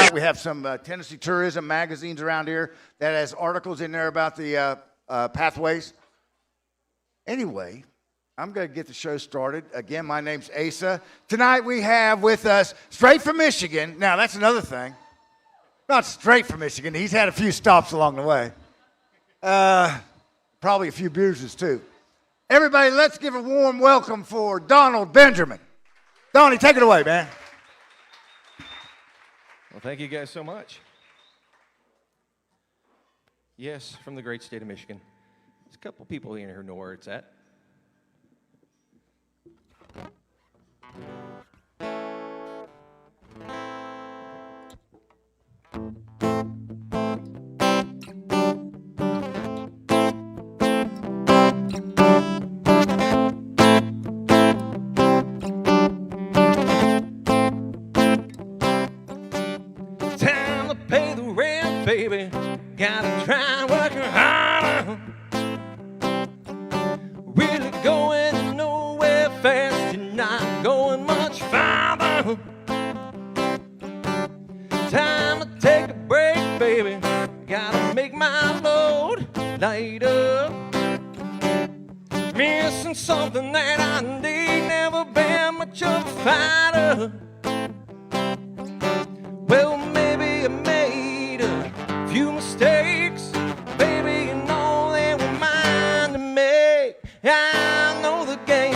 out. We have some Tennessee tourism magazines around here that has articles in there about the pathways. Anyway, I'm going to get the show started. Again, my name's Asa. Tonight we have with us, straight from Michigan. Now, that's another thing. Not straight from Michigan. He's had a few stops along the way. Probably a few bruises, too. Everybody, let's give a warm welcome for Donald Benjamin. Donnie, take it away, man. Well, thank you guys so much. Yes, from the great state of Michigan. There's a couple people in here who know where it's at. Baby, gotta try working harder. Really going nowhere fast, you're not going much farther. Time to take a break, baby. Gotta make my load lighter. Missing something that I need, never been much of a fighter. Well, maybe I made a few mistakes, baby, you know they were mine to make. I know the game,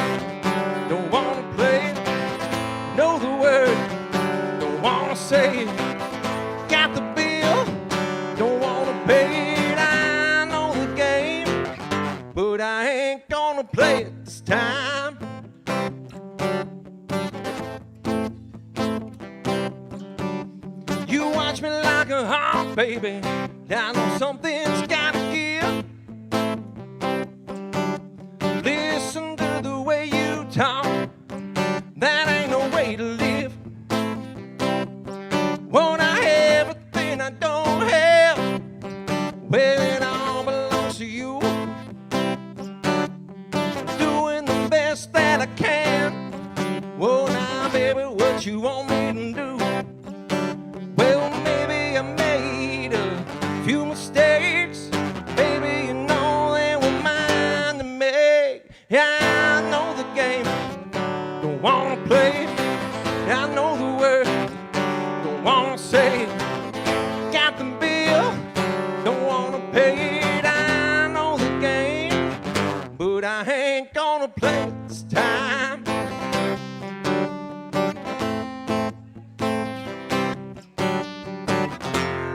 don't wanna play it, know the word, don't wanna say it. Got the bill, don't wanna pay it. I know the game, but I ain't gonna play it this time. You watch me like a hawk, baby. I know something's gotta give. Listen to the way you talk. That ain't no way to live. Want I have everything I don't have? Well, it all belongs to you. Doing the best that I can. Well, now, baby, what you want me to do? Well, maybe I made a few mistakes, baby, you know they were mine to make. Yeah, I know the game, don't wanna play it. I know the word, don't wanna say it. Got the bill, don't wanna pay it. I know the game, but I ain't gonna play it this time.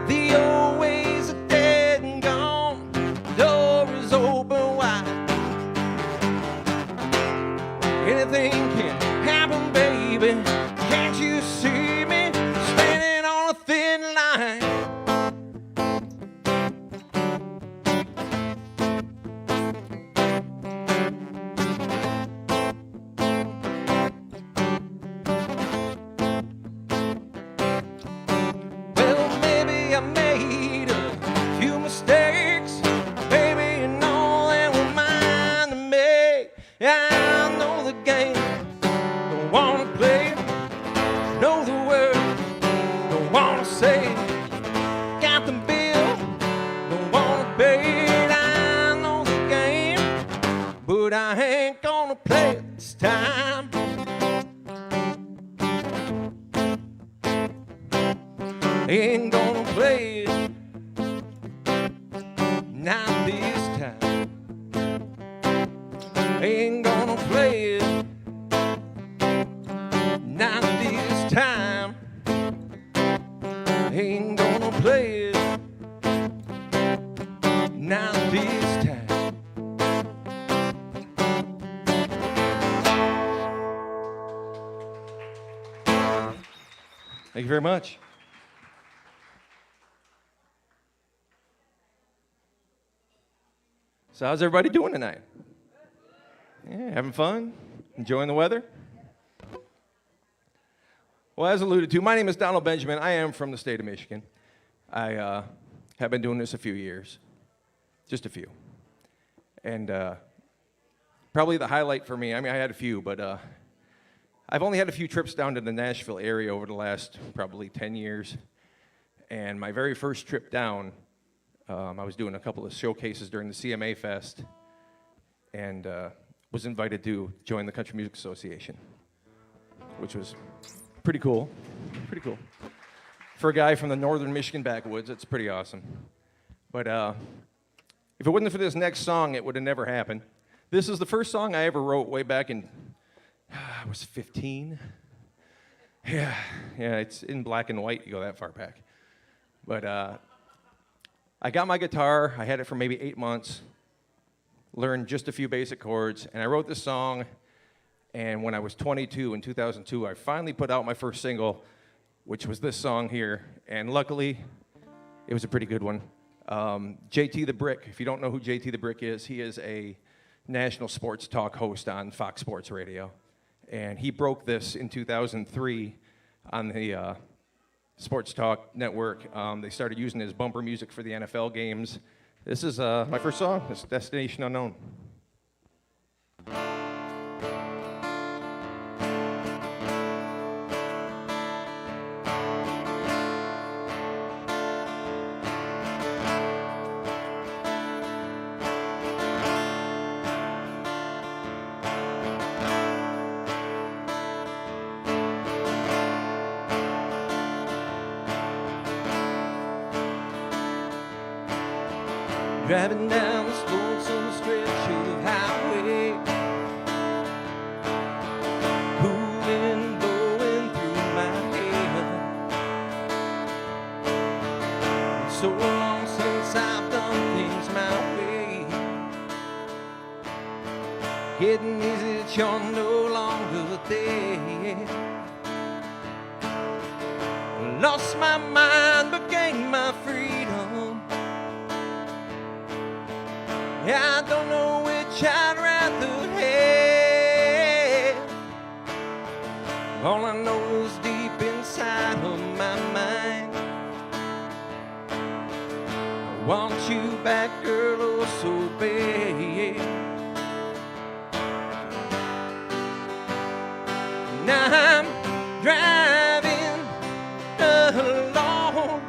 The old ways are dead and gone, the door is open wide. Anything can happen, baby. Can't you see me spinning on a thin line? Well, maybe I made a few mistakes, baby, you know they were mine to make. Yeah, I know the game, don't wanna play it, know the word, don't wanna say it. Got the bill, don't wanna pay it. I know the game, but I ain't gonna play it this time. Ain't gonna play it, not this time. Ain't gonna play it, not this time. Ain't gonna play it, not this time. Thank you very much. So how's everybody doing tonight? Yeah, having fun? Enjoying the weather? Well, as alluded to, my name is Donald Benjamin. I am from the state of Michigan. I have been doing this a few years, just a few. And probably the highlight for me, I mean, I had a few, but I've only had a few trips down to the Nashville area over the last probably 10 years. And my very first trip down, I was doing a couple of showcases during the CMA Fest, and was invited to join the Country Music Association, which was pretty cool. Pretty cool. For a guy from the northern Michigan backwoods, it's pretty awesome. But if it wasn't for this next song, it would have never happened. This is the first song I ever wrote way back in, I was 15. Yeah, it's in black and white, you go that far back. But I got my guitar, I had it for maybe 8 months, learned just a few basic chords, and I wrote this song, and when I was 22 in 2002, I finally put out my first single, which was this song here, and luckily, it was a pretty good one. JT the Brick, if you don't know who JT the Brick is, he is a national sports talk host on Fox Sports Radio, and he broke this in 2003 on the Sports Talk Network. They started using his bumper music for the NFL games. This is my first song, this is Destination Unknown. Driving down this lonesome stretch of highway, cool wind blowing through my head. It's so long since I've done things my way, getting easy that you're no longer there. Lost my mind but gained my freedom. I don't know which I'd rather have. All I know is deep inside of my mind, I want you back, girl, oh so bad. Now I'm driving alone,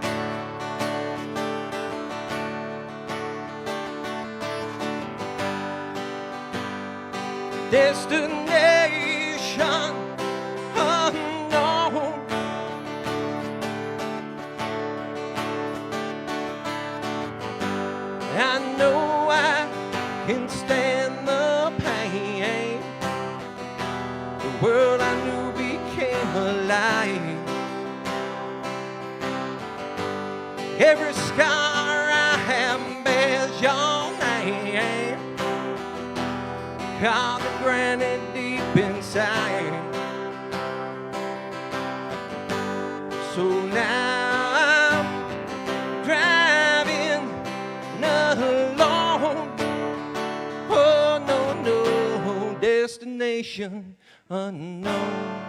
destination unknown. I know I can stand the pain. The world I knew became alive. Every scar I have bears your name, carved and granite deep inside. So now I'm driving alone. Oh no, no, destination unknown.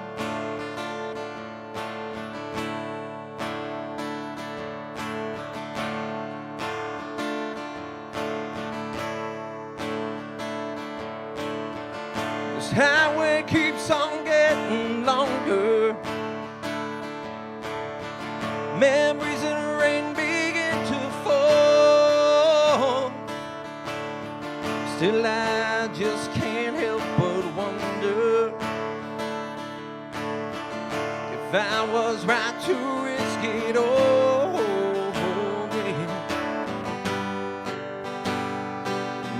This highway keeps on getting longer. Memories and rain begin to fall. Still I just can't help but wonder if I was right to risk it all. Yeah.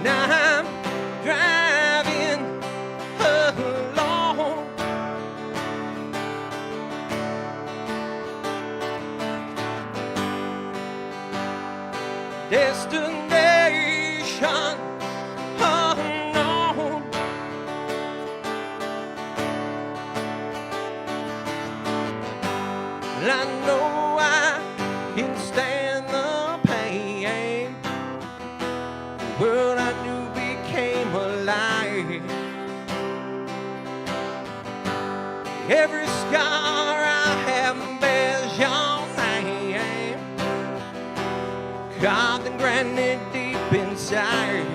Now I'm driving alone. Destination unknown. I know I can stand the pain. The world I knew became alive. Every scar I have bears your name, carved in granite deep inside.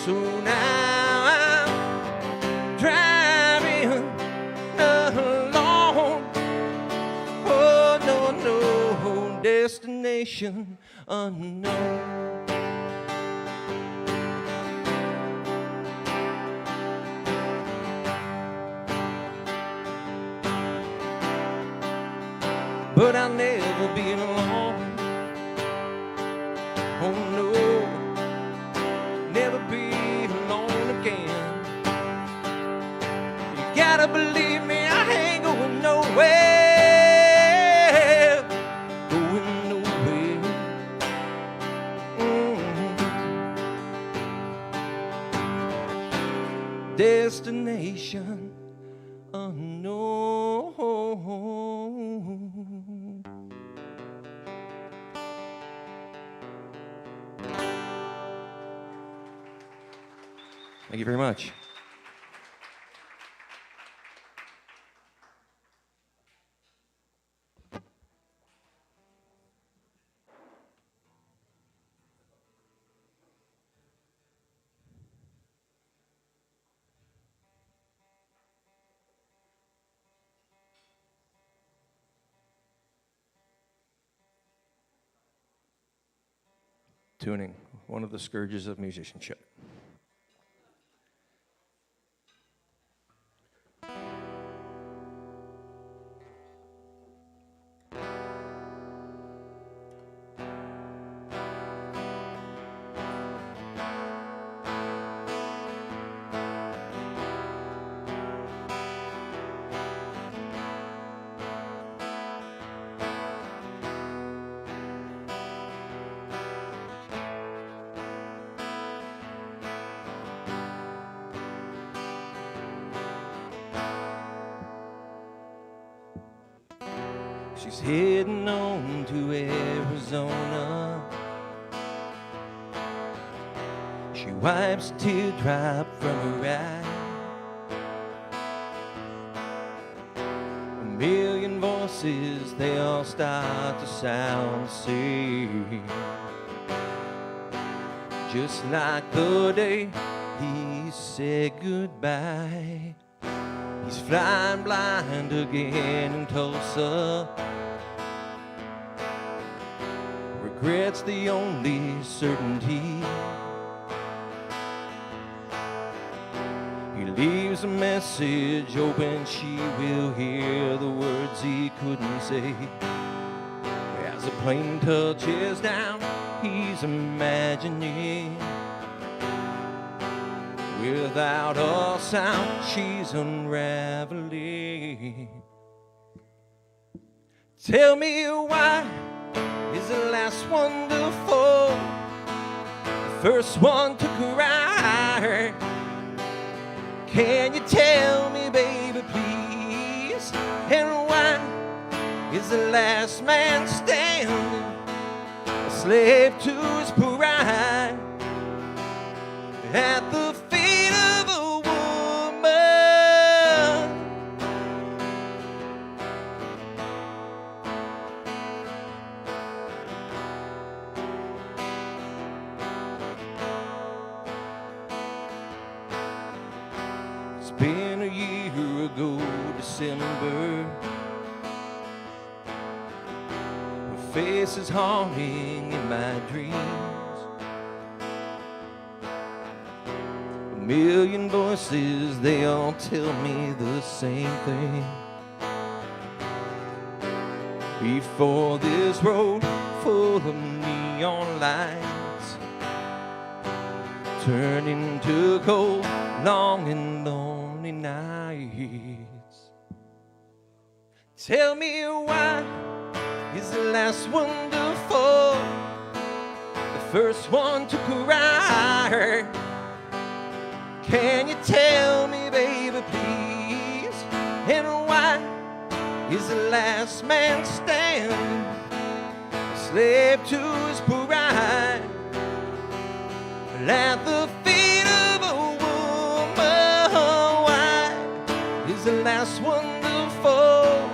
So now I'm driving alone. destination unknown. But I'll never be alone. Oh no, never be alone again. You gotta believe me, I ain't going nowhere. Going nowhere. Destination unknown. Thank you very much. Tuning, one of the scourges of musicianship. She's heading on to Arizona. She wipes a teardrop from her eye. A million voices, they all start to sound the same. Just like the day he said goodbye. He's flying blind again in Tulsa. Regret's the only certainty. He leaves a message hoping she will hear the words he couldn't say. As the plane touches down, he's imagining. Without a sound, she's unraveling. Tell me why is the last one to fall, the first one to cry? Can you tell me, baby, please? And why is the last man standing, a slave to his pride, at the feet of a woman? It's been a year ago, December. Her face is haunting in my dreams. A million voices, they all tell me the same thing. Before this road full of neon lights turned into cold, long and lonely nights. Tell me why is the last one to fall, the first one to cry? Can you tell me, baby, please? And why is the last man standing, a slave to his pride, at the feet of a woman? Why is the last one to fall,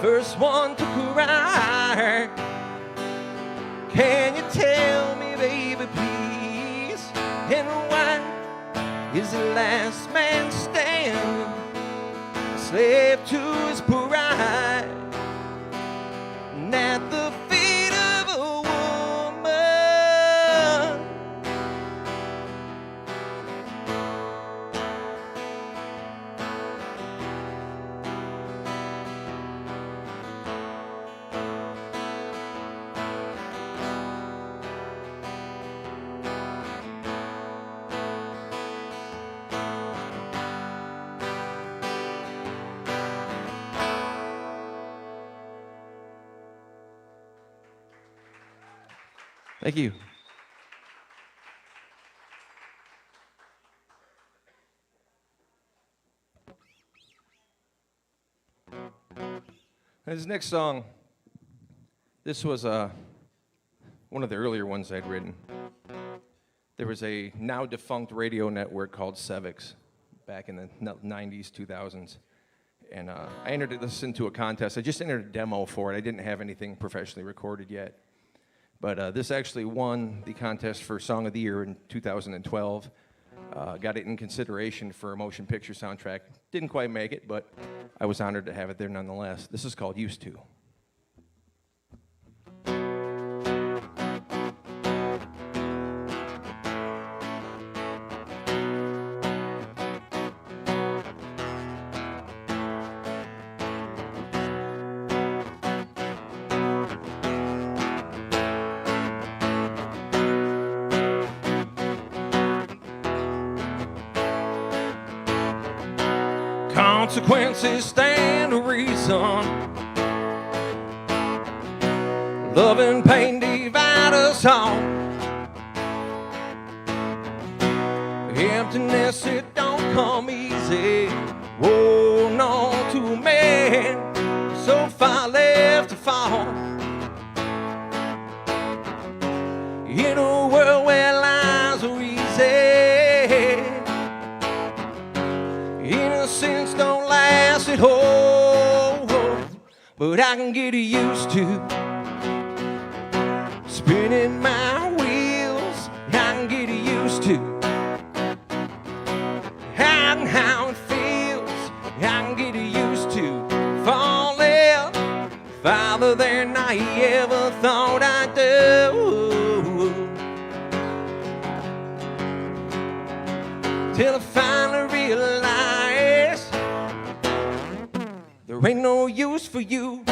first one to cry? Can you tell me, baby, please? And why is the last man standing, a slave to his pride, and at the Thank you. This next song, this was one of the earlier ones I'd written. There was a now defunct radio network called Sevix back in the 90s, 2000s. And I entered this into a contest. I just entered a demo for it. I didn't have anything professionally recorded yet. But this actually won the contest for Song of the Year in 2012. Got it in consideration for a motion picture soundtrack. Didn't quite make it, but I was honored to have it there nonetheless. This is called Used To. Consequences stand to reason. Love and pain divide us all. Emptiness, it don't come easy. Oh, no, to a man so far left to fall. In a world where lies are easy, innocence don't last at all. But I can get used to spinning my wheels. I can get used to how it feels. I can get used to falling farther than I ever thought I'd do. Till I finally realize there ain't no use for you.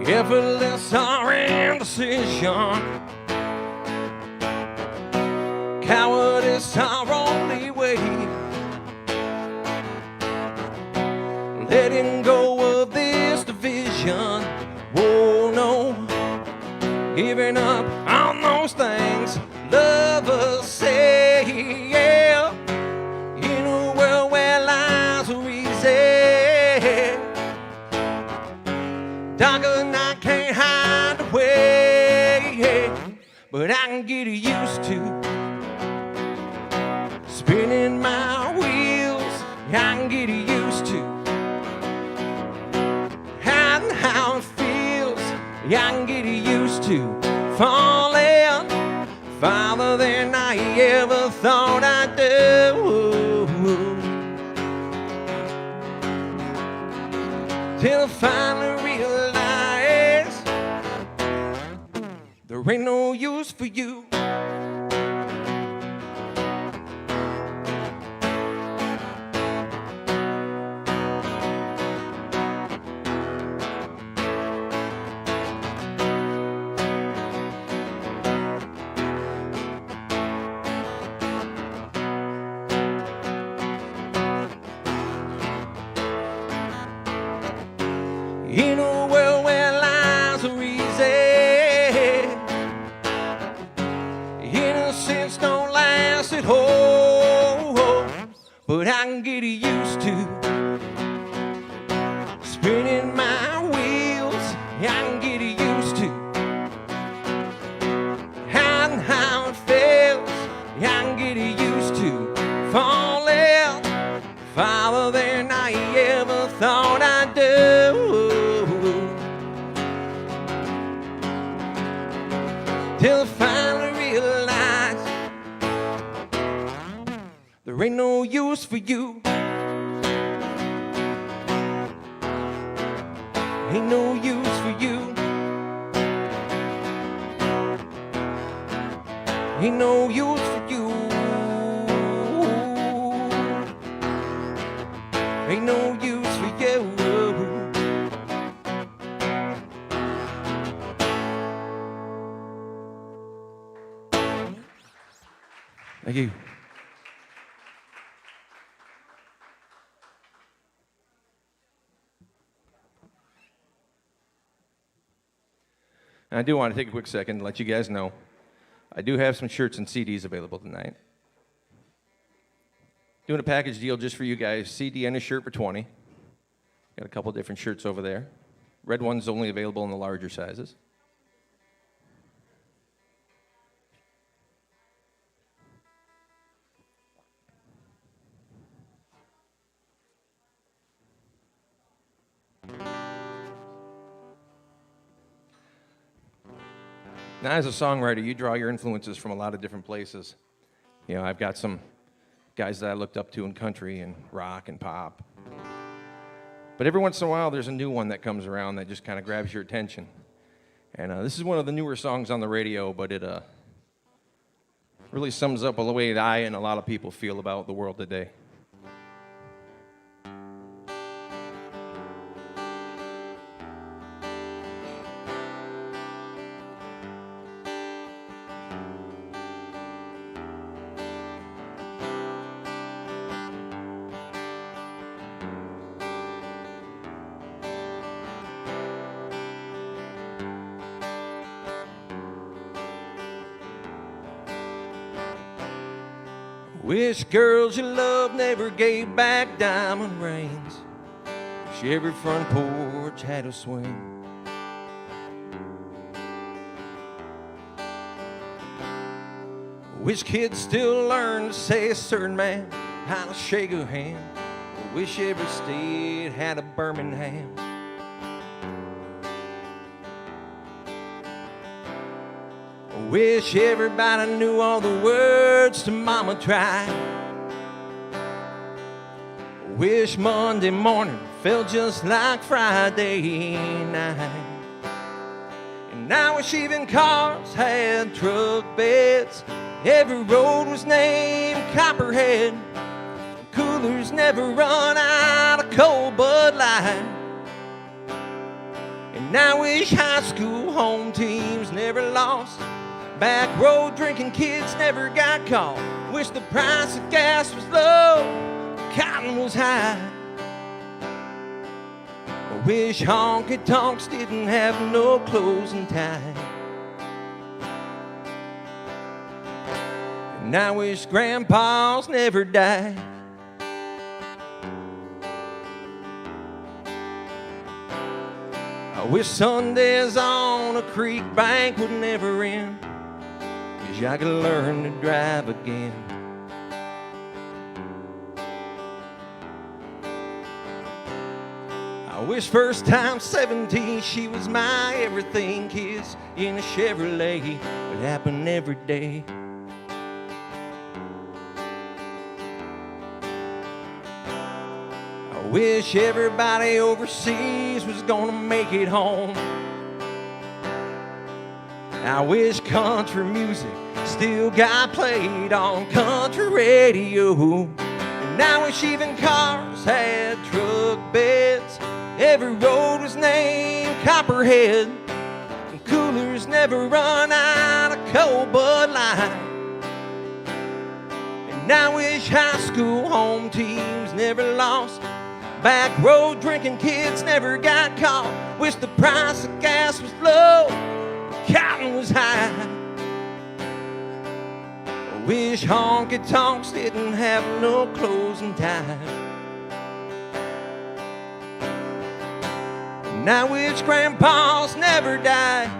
Effortless our indecision, cowardice our only way. Letting go of this division, oh no, giving up on those things lovers say, yeah. In a world where lies are easy, darker than I can't hide away, but I can get used to spinning my wheels. I can get used to how it feels. I can get used to falling farther than I ever thought I'd do. Till I finally realize there ain't no use for you. In a world where lies are easy, innocence don't last at all. But I can get used to spinning my wheels. I can get used to how it feels. I can get used to falling farther than I ever thought I'd do. Till I finally realize there ain't no use for you. Ain't no use for you. Ain't no use for you. Ain't no use for you. Thank you. And I do want to take a quick second to let you guys know I do have some shirts and CDs available tonight. Doing a package deal just for you guys, CD and a shirt for $20. Got a couple different shirts over there. Red one's only available in the larger sizes. Now, as a songwriter, you draw your influences from a lot of different places. You know, I've got some guys that I looked up to in country and rock and pop. But every once in a while, there's a new one that comes around that just kind of grabs your attention. And this is one of the newer songs on the radio, but it really sums up the way that I and a lot of people feel about the world today. Wish girls you love never gave back diamond rings. Wish every front porch had a swing. Wish kids still learn to say a certain man, how to shake a hand. Wish every state had a Birmingham. Wish everybody knew all the words to Mama Tried. Wish Monday morning felt just like Friday night. And I wish even cars had truck beds. Every road was named Copperhead. Coolers never run out of cold Bud Light. And I wish high school home teams never lost. Back road drinking kids never got caught. Wish the price of gas was low, cotton was high. I wish honky tonks didn't have no closing time. And I wish grandpas never died. I wish Sundays on a creek bank would never end. Wish I could learn to drive again. I wish first time 17 she was my everything. Kiss in a Chevrolet would happen every day. I wish everybody overseas was gonna make it home. I wish country music still got played on country radio. And I wish even cars had truck beds. Every road was named Copperhead. And coolers never run out of cold Bud Light. And I wish high school home teams never lost. Back road drinking kids never got caught. Wish the price of gas was low, cotton was high. I wish honky tonks didn't have no closing time. And I wish grandpas never died.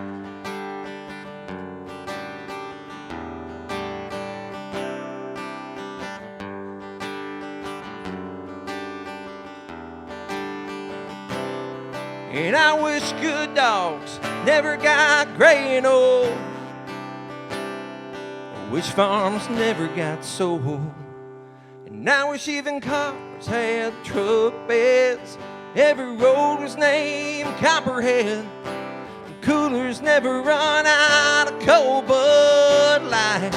And I wish good dogs never got gray and old. I wish farms never got sold. And I wish even cars had truck beds. Every road was named Copperhead. And coolers never run out of cold Bud Light.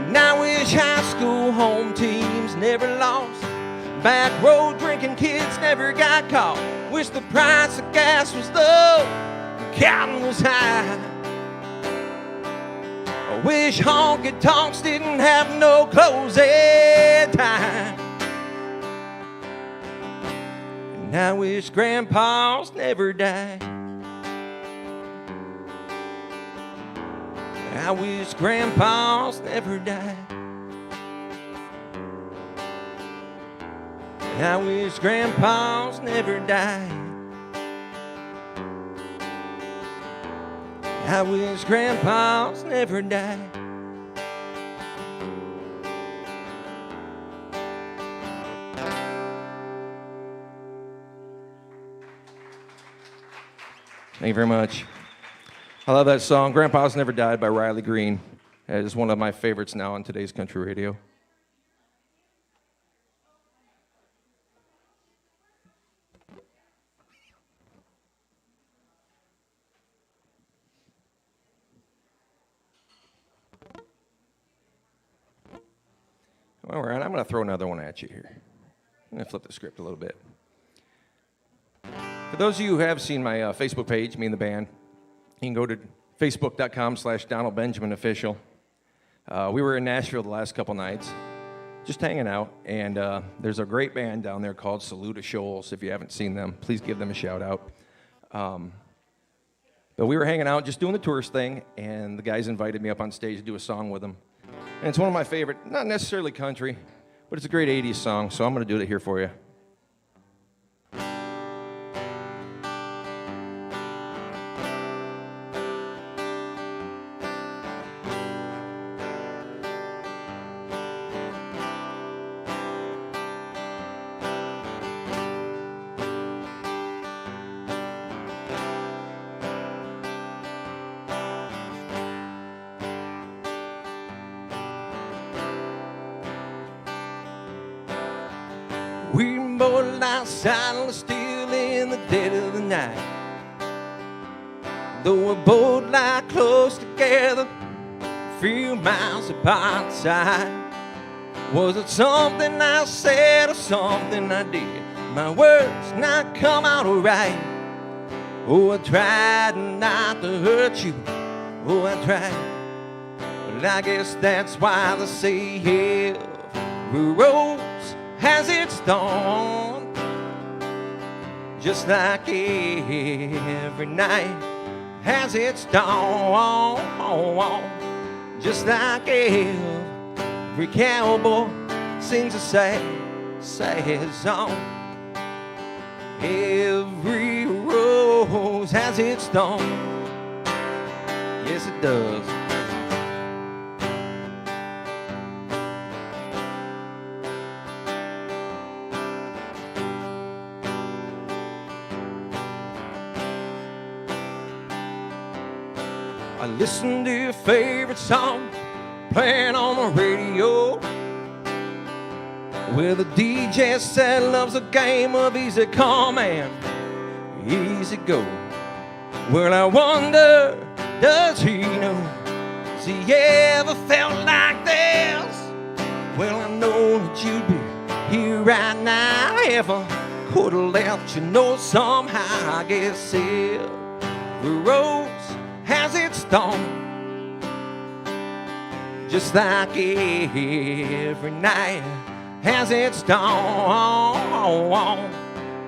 And I wish high school home teams never lost. Back road drinking kids never got caught. Wish the price of gas was low, cotton was high. I wish honky tonks didn't have no closing time. And I wish grandpas never died. I wish grandpas never died. I wish grandpas never died. I wish grandpas never died. Thank you very much. I love that song, Grandpa's Never Died by Riley Green. It is one of my favorites now on today's country radio. All right, I'm going to throw another one at you here. I'm going to flip the script a little bit. For those of you who have seen my Facebook page, me and the band, you can go to facebook.com/DonaldBenjaminOfficial. We were in Nashville the last couple nights, just hanging out, and there's a great band down there called Salute of Shoals. If you haven't seen them, please give them a shout out. But we were hanging out, just doing the tourist thing, and the guys invited me up on stage to do a song with them. And it's one of my favorite, not necessarily country, but it's a great 80s song, so I'm going to do it here for you. We both lie silent still in the dead of the night. Though we both lie close together, a few miles apart inside. Was it something I said or something I did? My words not come out right. Oh, I tried not to hurt you. Oh, I tried. But I guess that's why they say every rose has its dawn, just like every night has its dawn, just like every cowboy sings a sad, sad song. Every rose has its dawn, yes it does. I listen to your favorite song playing on the radio, where the DJ said loves a game of easy come and easy go. Well, I wonder, does he know? Has he ever felt like this? Well, I know that you'd be here right now if I could have let you know somehow. I guess every rose has its dawn, just like every night has its dawn,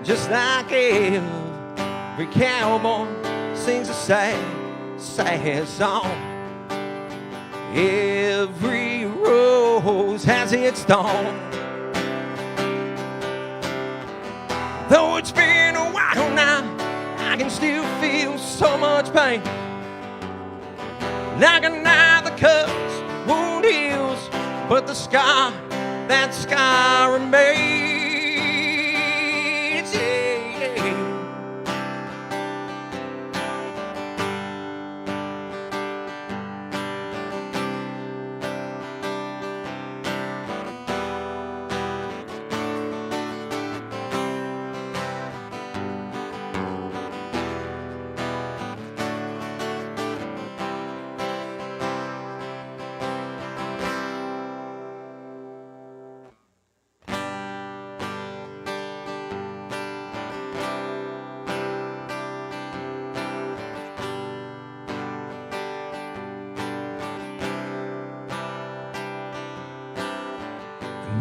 just like every cowboy sings a sad, sad song. Every rose has its dawn. Though it's been a while now, I can still feel so much pain. Like a knife that cuts, wound heals, but the scar, that scar remains. Yeah, yeah.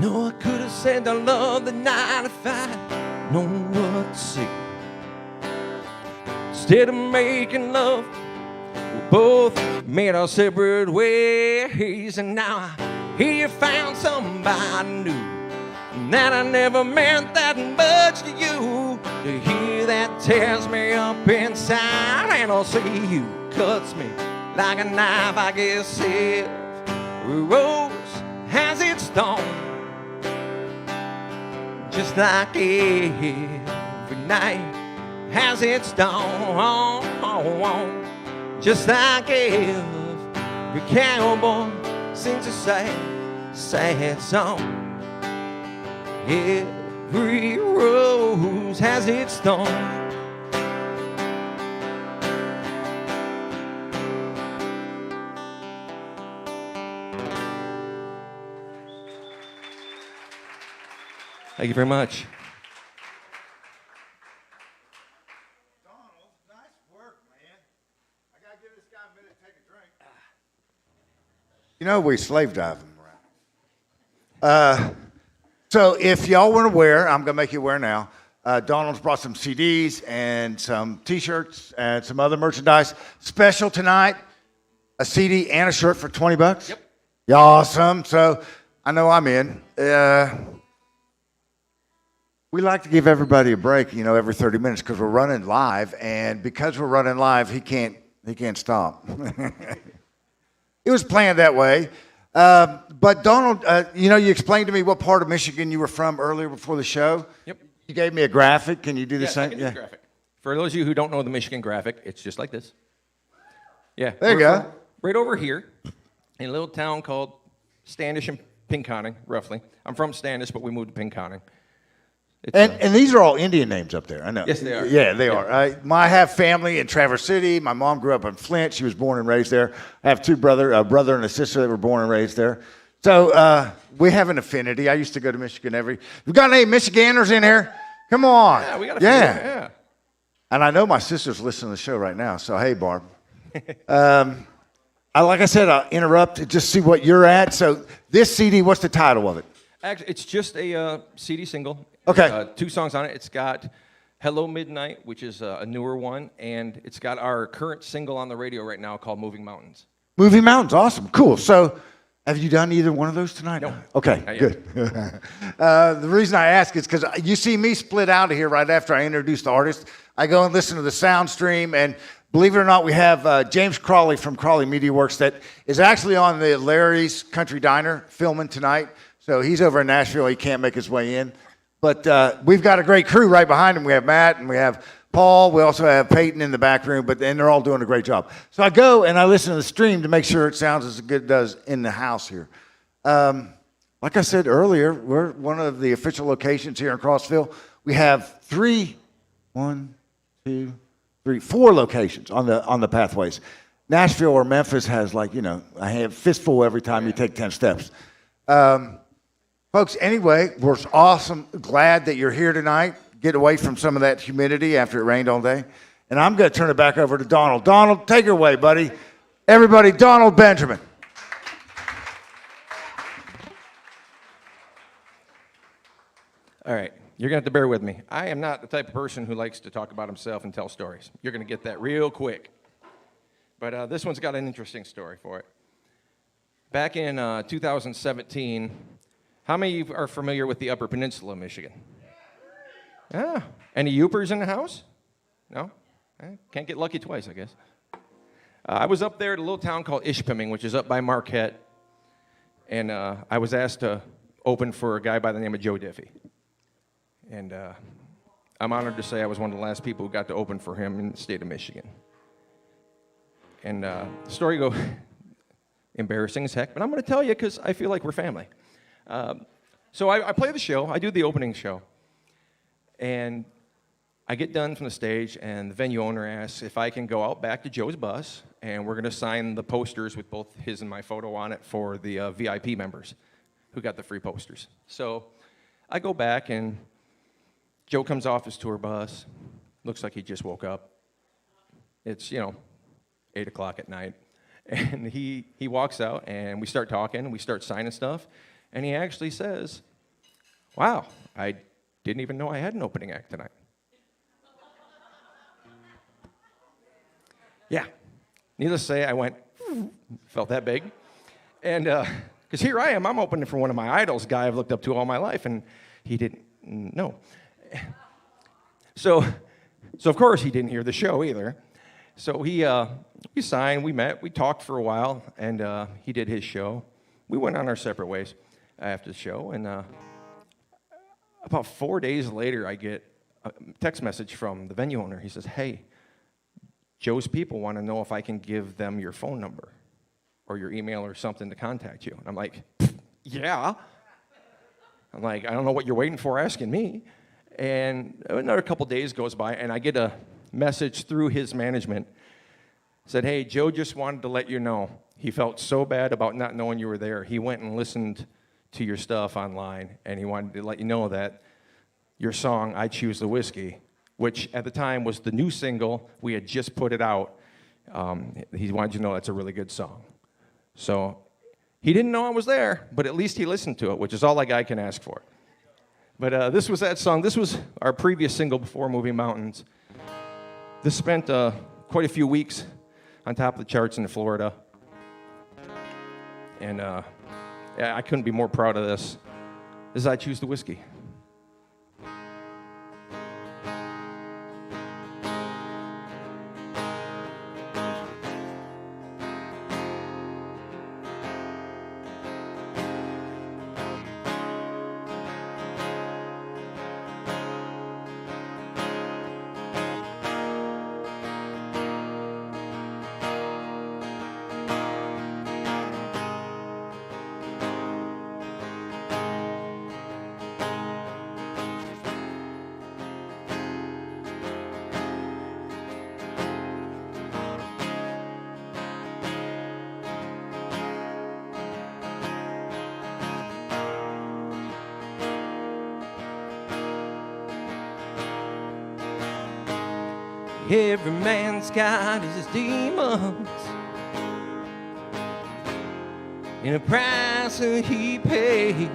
No, I could have said I love the night if I known what to say. Instead of making love, we both made our separate ways, and now I hear you found somebody new. And that I never meant that much to you. To hear that tears me up inside, and I'll see you cuts me like a knife. I guess every rose has its thorn, just like every night has its dawn. Just like every cowboy sings a sad, sad song. Every rose has its thorn. Thank you very much. Donald, nice work, man. I gotta give this guy a minute to take a drink. You know, we slave drive him around. So if y'all weren't aware, I'm gonna make you aware now. Donald's brought some CDs and some T-shirts and some other merchandise. Special tonight, a CD and a shirt for $20. Yep. Yeah, awesome. So I know I'm in. We like to give everybody a break, you know, every 30 minutes because we're running live, and because we're running live, he can't stop. It was planned that way. But Donald, you know, you explained to me what part of Michigan you were from earlier before the show. Yep. You gave me a graphic. Can you do the Yes, same? I can do the graphic. For those of you who don't know the Michigan graphic, it's just like this. Yeah. There you we're go. from right over here in a little town called Standish and Pinconning, roughly. I'm from Standish, but we moved to Pinconning. And these are all Indian names up there, I know. Yes, they are. Yeah, they are. I have family in Traverse City. My mom grew up in Flint. She was born and raised there. I have a brother and a sister that were born and raised there. So we have an affinity. I used to go to Michigan we got any Michiganders in here? Come on. Yeah, we got a few. Yeah. And I know my sister's listening to the show right now, so hey, Barb. Like I said, I'll interrupt to just see what you're at. So this CD, what's the title of it? Actually, it's just a CD single. Okay. 2 songs on it. It's got Hello Midnight, which is a newer one, and it's got our current single on the radio right now called Moving Mountains. Moving Mountains, awesome, cool. So have you done either one of those tonight? No. Okay, good. The reason I ask is because you see me split out of here right after I introduce the artist. I go and listen to the sound stream, and believe it or not, we have James Crawley from Crawley Media Works that is actually on the Larry's Country Diner filming tonight. So he's over in Nashville. He can't make his way in. But we've got a great crew right behind him. We have Matt and we have Paul. We also have Peyton in the back room, and they're all doing a great job. So I go and I listen to the stream to make sure it sounds as good as it does in the house here. Like I said earlier, we're one of the official locations here in Crossville. We have 4 locations on the pathways. Nashville or Memphis has I have fistful every time you take 10 steps. Folks, anyway, we're awesome. Glad that you're here tonight. Get away from some of that humidity after it rained all day. And I'm going to turn it back over to Donald. Donald, take it away, buddy. Everybody, Donald Benjamin. All right. You're going to have to bear with me. I am not the type of person who likes to talk about himself and tell stories. You're going to get that real quick. But this one's got an interesting story for it. Back in 2017, how many of you are familiar with the Upper Peninsula of Michigan? Yeah. Any Yoopers in the house? No? Can't get lucky twice, I guess. I was up there at a little town called Ishpeming, which is up by Marquette, and I was asked to open for a guy by the name of Joe Diffie. And I'm honored to say I was one of the last people who got to open for him in the state of Michigan. And the story goes embarrassing as heck, but I'm going to tell you because I feel like we're family. So I play the show. I do the opening show. And I get done from the stage, and the venue owner asks if I can go out back to Joe's bus, and we're going to sign the posters with both his and my photo on it for the VIP members who got the free posters. So I go back, and Joe comes off his tour bus. Looks like he just woke up. It's, 8 o'clock at night. And he walks out, and we start talking, we start signing stuff, and he actually says, "Wow, I didn't even know I had an opening act tonight." Yeah, Needless to say, I went, felt that big. And because here I am, I'm opening for one of my idols, a guy I've looked up to all my life, and he didn't know. So of course he didn't hear the show either. So we signed, we met, we talked for a while, and he did his show. We went on our separate ways after the show, and about 4 days later, I get a text message from the venue owner. He says, "Hey, Joe's people want to know if I can give them your phone number or your email or something to contact you." And I'm like, "Yeah." I'm like, "I don't know what you're waiting for asking me." And another couple days goes by, and I get a message through his management. Said, "Hey, Joe just wanted to let you know. He felt so bad about not knowing you were there. He went and listened to your stuff online, and he wanted to let you know that your song, 'I Choose the Whiskey,' which at the time was the new single, we had just put it out. He wanted you to know that's a really good song." So he didn't know I was there, but at least he listened to it, which is all a guy can ask for. But this was that song. This was our previous single before Moving Mountains. This spent quite a few weeks on top of the charts in Florida. And I couldn't be more proud of this. This is "I Choose the Whiskey." Every man's got his demons, and a price that he pays.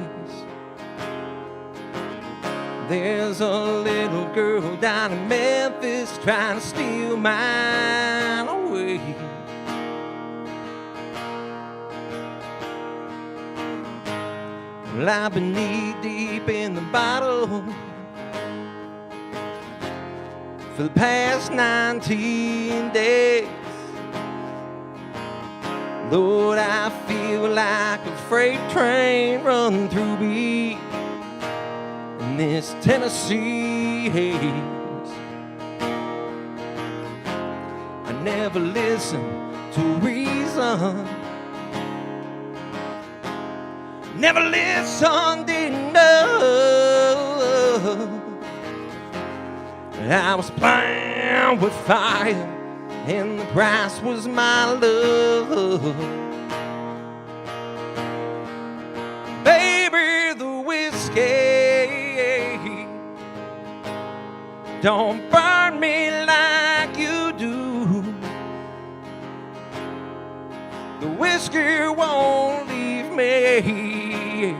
There's a little girl down in Memphis trying to steal mine away. Well, I've been knee deep in the bottle for the past 19 days. Lord, I feel like a freight train running through me in this Tennessee haze. I never listen to reason, never listened enough. I was playing with fire, and the price was my love. Baby, the whiskey don't burn me like you do. The whiskey won't leave me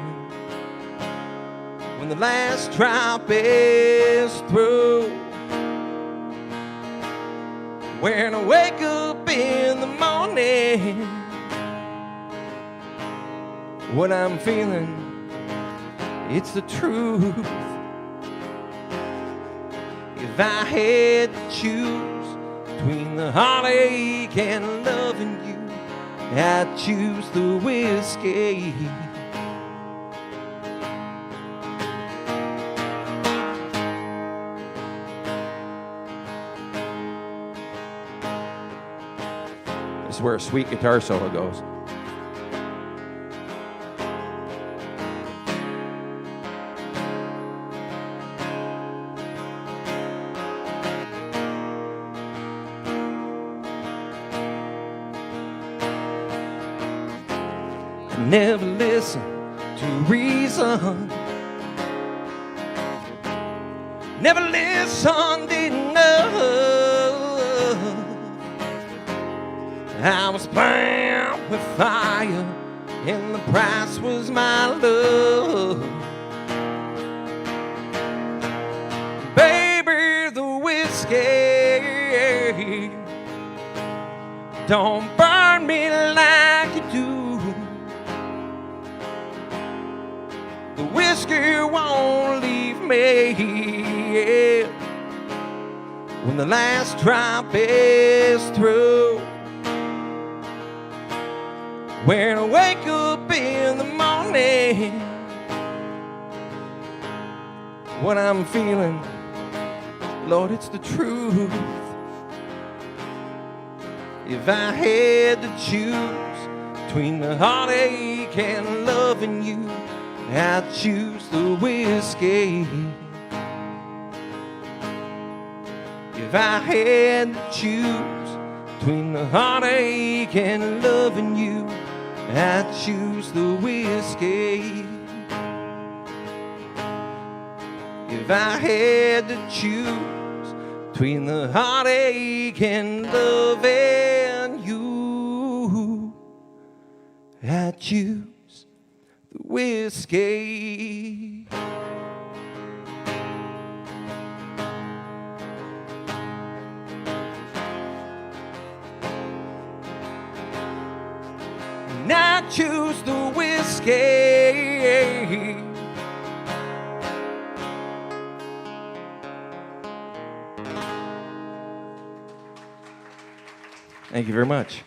when the last drop is through. When I wake up in the morning, what I'm feeling, it's the truth. If I had to choose between the heartache and loving you, I'd choose the whiskey. This is where a sweet guitar solo goes. I never listen to reason, never listened enough. I was playing with fire, and the price was my love. Baby, the whiskey don't burn me like you do. The whiskey won't leave me, yeah. When the last drop is through. When I wake up in the morning, what I'm feeling, Lord, it's the truth. If I had to choose between the heartache and loving you, I'd choose the whiskey. If I had to choose between the heartache and loving you, I'd choose the whiskey. If I had to choose between the heartache and loving you, I'd choose the whiskey. And I choose the whiskey. Thank you very much.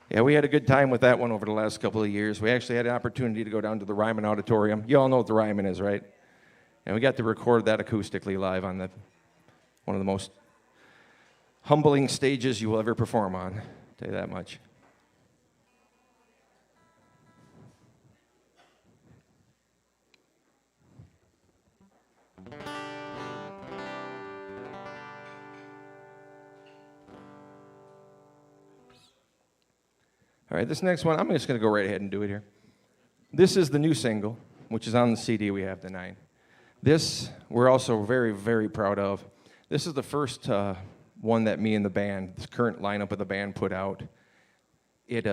Yeah, we had a good time with that one over the last couple of years. We actually had an opportunity to go down to the Ryman Auditorium. You all know what the Ryman is, right? And we got to record that acoustically live on one of the most humbling stages you will ever perform on. I'll tell you that much. All right, this next one, I'm just going to go right ahead and do it here. This is the new single, which is on the CD we have tonight. This, we're also very, very proud of. This is the first one that me and the band, this current lineup of the band, put out. It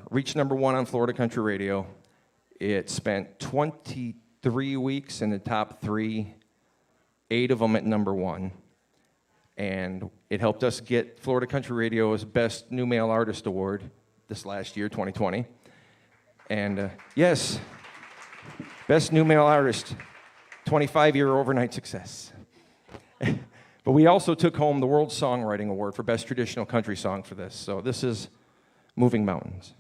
reached #1 on Florida Country Radio. It spent 23 weeks in the top 3, 8 of them at #1. And it helped us get Florida Country Radio's Best New Male Artist Award this last year, 2020. And yes, Best New Male Artist, 25-year overnight success. But we also took home the World Songwriting Award for Best Traditional Country Song for this. So this is Moving Mountains.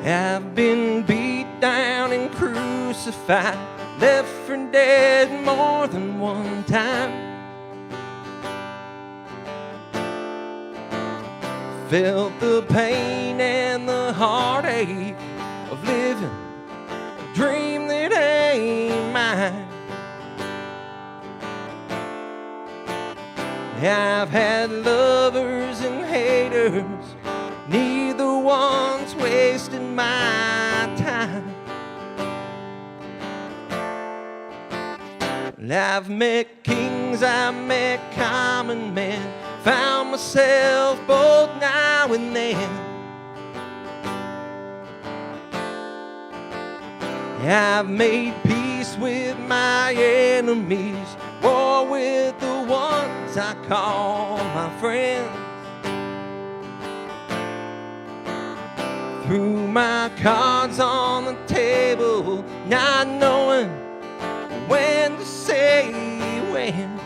I've been beat down and crucified, left for dead more than one time. Felt the pain and the heartache of living a dream that ain't mine. I've had lovers and haters, neither one's wasting my time. I've met kings, I've met common men, found myself both now and then. I've made peace with my enemies, war with the ones I call my friends. Threw my cards on the table, not knowing when to say when.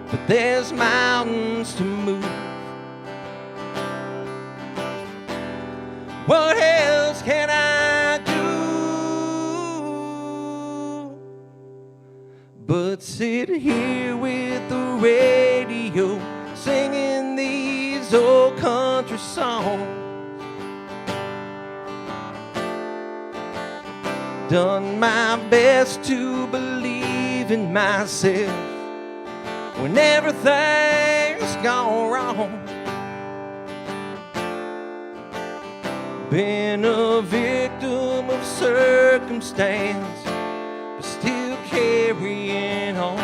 But there's mountains to move. What else can I do but sit here with the radio, singing these old country songs? Done my best to believe in myself when everything's gone wrong. Been a victim of circumstance, but still carrying on.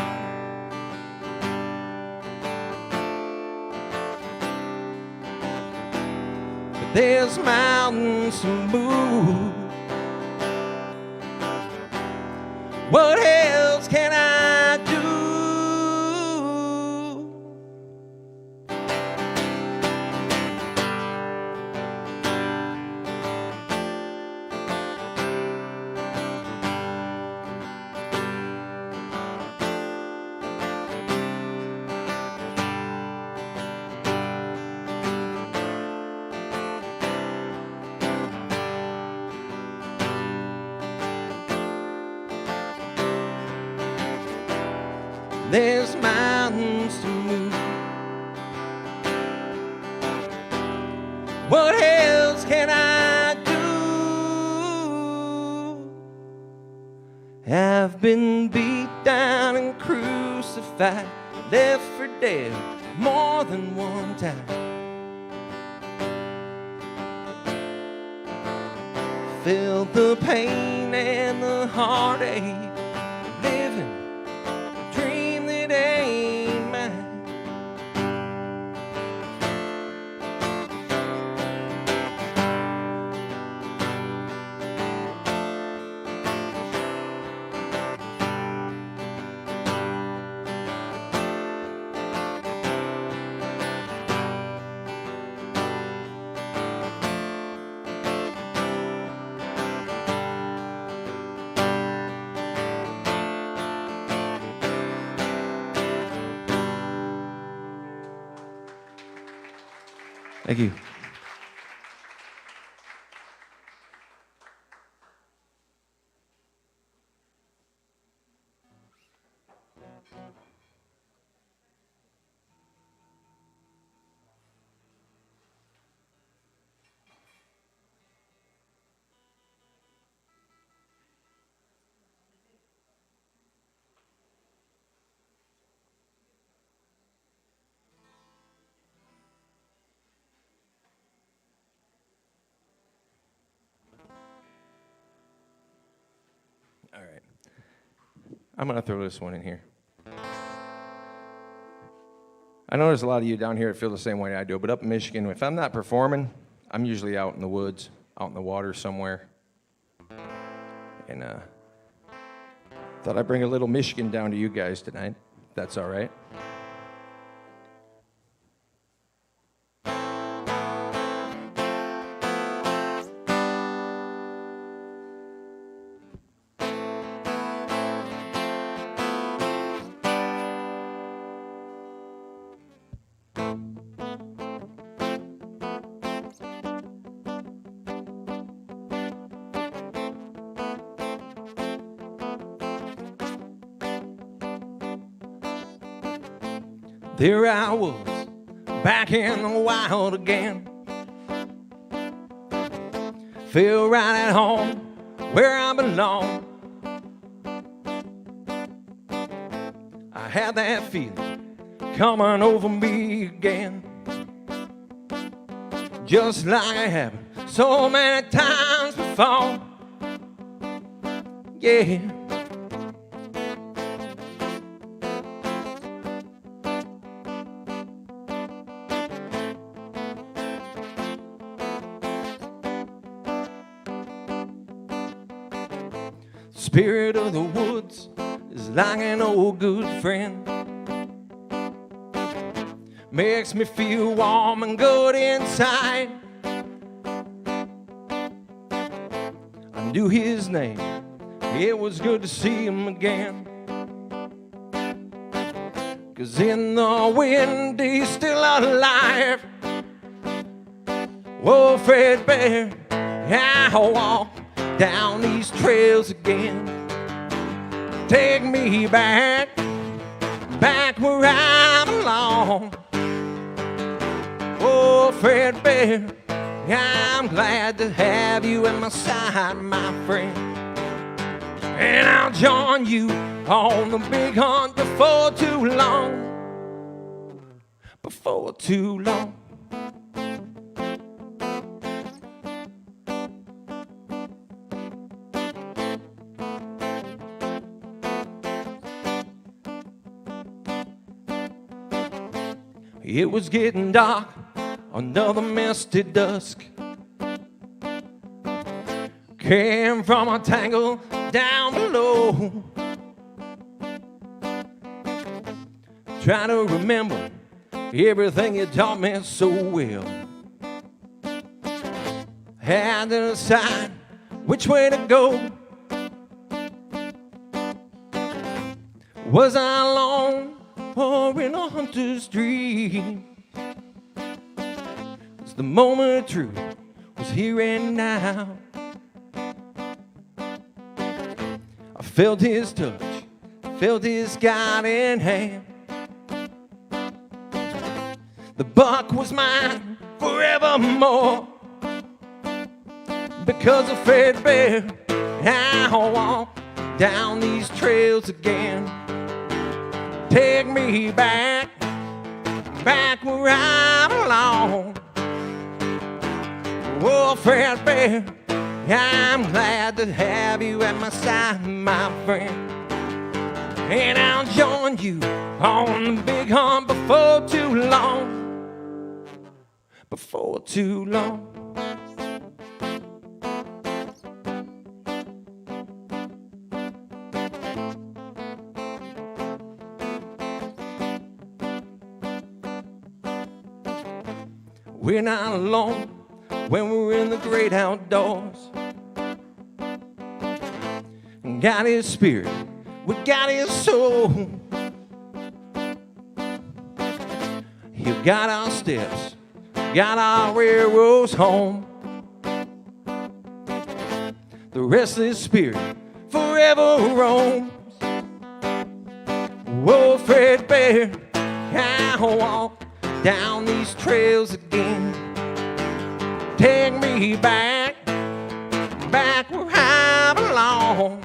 But there's mountains to move. What else can I do? There's mountains to move. What else can I do? I've been beat down and crucified, left for dead more than one time. Felt the pain and the heartache, living a dream that ain't mine. Thank you. All right. I'm going to throw this one in here. I know there's a lot of you down here that feel the same way I do, but up in Michigan, if I'm not performing, I'm usually out in the woods, out in the water somewhere. And thought I'd bring a little Michigan down to you guys tonight, if that's all right. There I was, back in the wild again. Feel right at home, where I belong. I had that feeling coming over me again, just like it happened so many times before. Yeah. Spirit of the woods is like an old good friend. Makes me feel warm and good inside. I knew his name, it was good to see him again. 'Cause in the wind he's still alive. Whoa, Fred Bear, I walk down these trails again. Take me back, back where I belong. Oh, Fred Bear, I'm glad to have you at my side, my friend. And I'll join you on the big hunt before too long. before too long. It was getting dark, another misty dusk came from a tangle down below. Trying to remember everything you taught me so well. Had to decide which way to go. Was I alone or in a hunter's dream? 'Cause the moment of truth was here and now. I felt his touch, felt his guiding hand. The buck was mine forevermore. Because of Fred Bear, I'll walk down these trails again. Take me back, back where I belong. Oh, Fred Bear, I'm glad to have you at my side, my friend. And I'll join you on the big hunt before too long. Before too long. We're not alone when we're in the great outdoors. Got his spirit, we got his soul. He got our steps, got our railroads home. The restless spirit forever roams. Whoa, Fred Bear, I'll walk down these trails again. Take me back, back where I belong.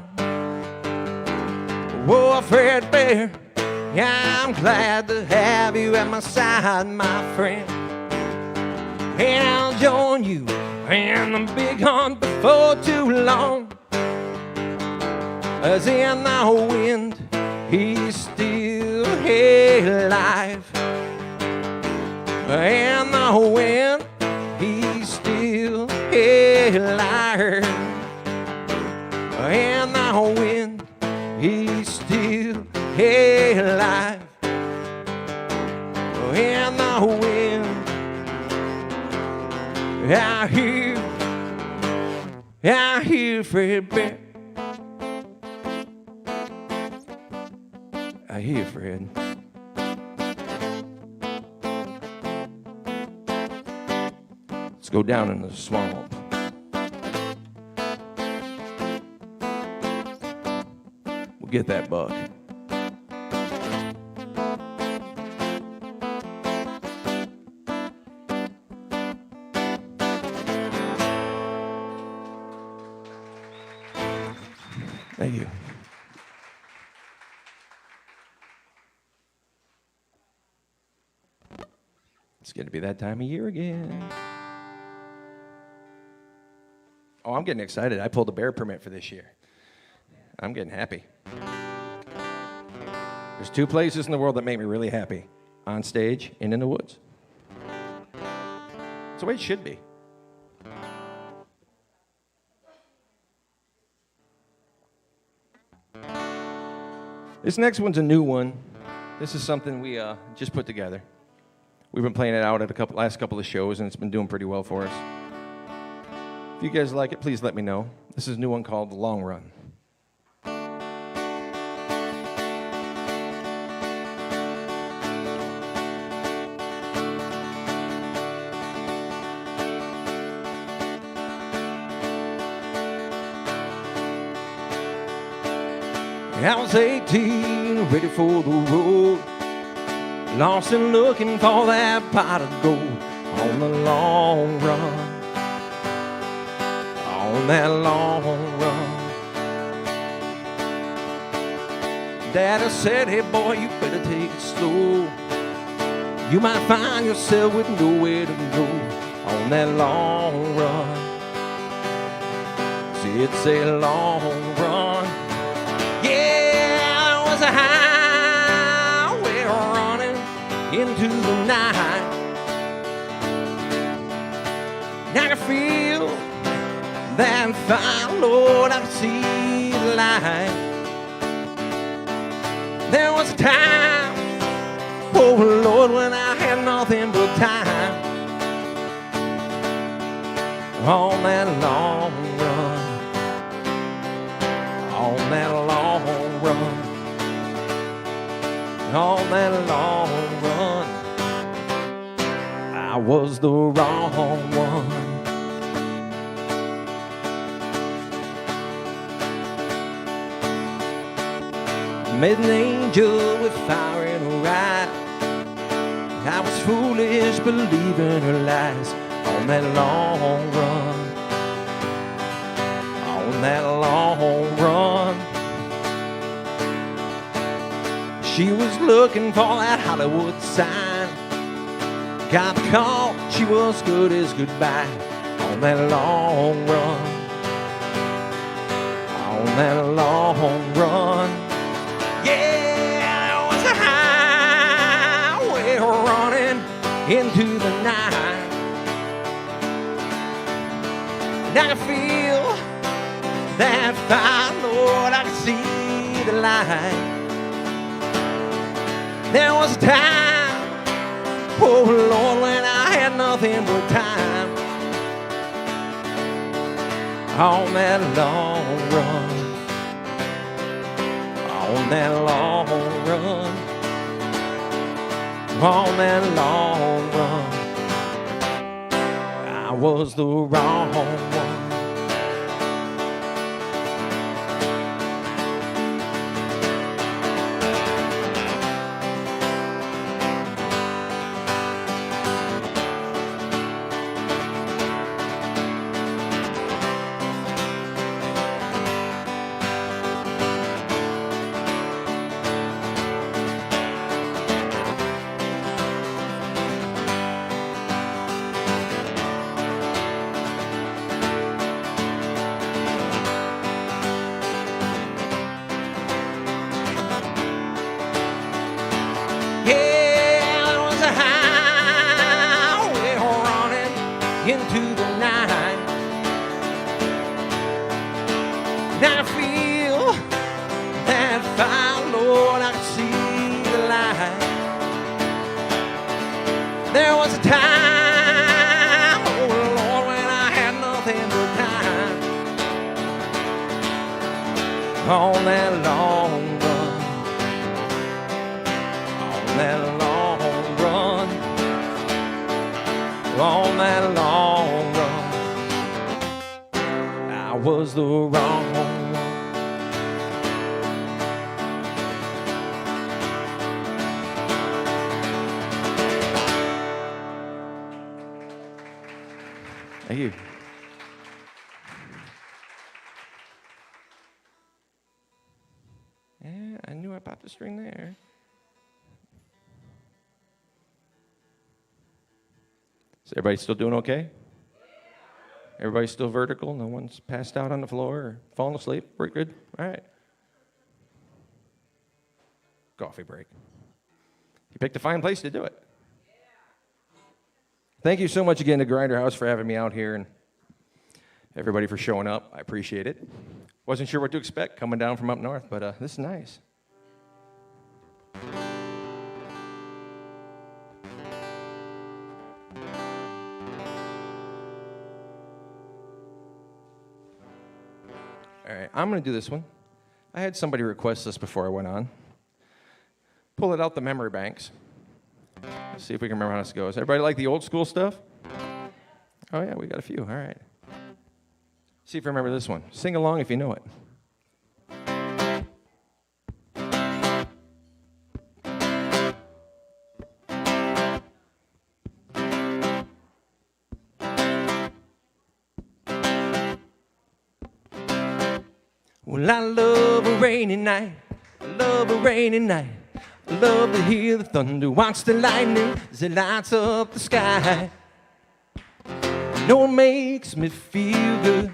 Whoa, Fred Bear, I'm glad to have you at my side, my friend. And I'll join you in the big hunt before too long. As in the wind, he's still alive. In the wind, he's still alive. In the wind, he's still alive. In the wind, I hear Fred Bear. I hear Fred. Let's go down in the swamp. We'll get that buck. Thank you. It's going to be that time of year again. Oh, I'm getting excited. I pulled a bear permit for this year. I'm getting happy. There's two places in the world that make me really happy. On stage and in the woods. It's the way it should be. This next one's a new one. This is something we just put together. We've been playing it out at last couple of shows, and it's been doing pretty well for us. If you guys like it, please let me know. This is a new one called The Long Run. I was 18, ready for the road, lost and looking for that pot of gold on the long run, on that long run. Daddy said, hey boy, you better take it slow. you might find yourself with nowhere to go on that long run. See, it's a long run. Yeah, it was a highway running into the night. Now I can feel that fire, Lord, I can see the light. There was a time, oh Lord, when I had nothing but time on that long run, on that long run, on that long run. I was the wrong one. Met an angel with fire in her eye. I was foolish believing her lies on that long run, on that long run. She was looking for that Hollywood sign. Got the call, she was good as goodbye on that long run, on that long run. Yeah, it was a highway running into the night. And I can feel that fire, Lord, I can see the light. There was a time, oh Lord, when I had nothing but time on that long run, on that long run, on that long run. I was the wrong one. Into the night. Now I feel that fire, Lord, I can see the light. There was a time, oh Lord, when I had nothing but time on that long run, on that long run, on that long run. I was the wrong one. Thank you. Yeah, I knew I popped a string there. Is everybody still doing okay? Everybody still vertical? No one's passed out on the floor or fallen asleep? We're good? All right. Coffee break. You picked a fine place to do it. Thank you so much again to Grinder House for having me out here and everybody for showing up. I appreciate it. Wasn't sure what to expect coming down from up north, but this is nice. All right, I'm going to do this one. I had somebody request this before I went on. Pull it out the memory banks. Let's see if we can remember how this goes. Everybody like the old school stuff? Oh, yeah, we got a few. All right. See if you remember this one. Sing along if you know it. Well, I love a rainy night. I love a rainy night. I I love to hear the thunder, watch the lightning as it lights up the sky. No, it makes me feel good.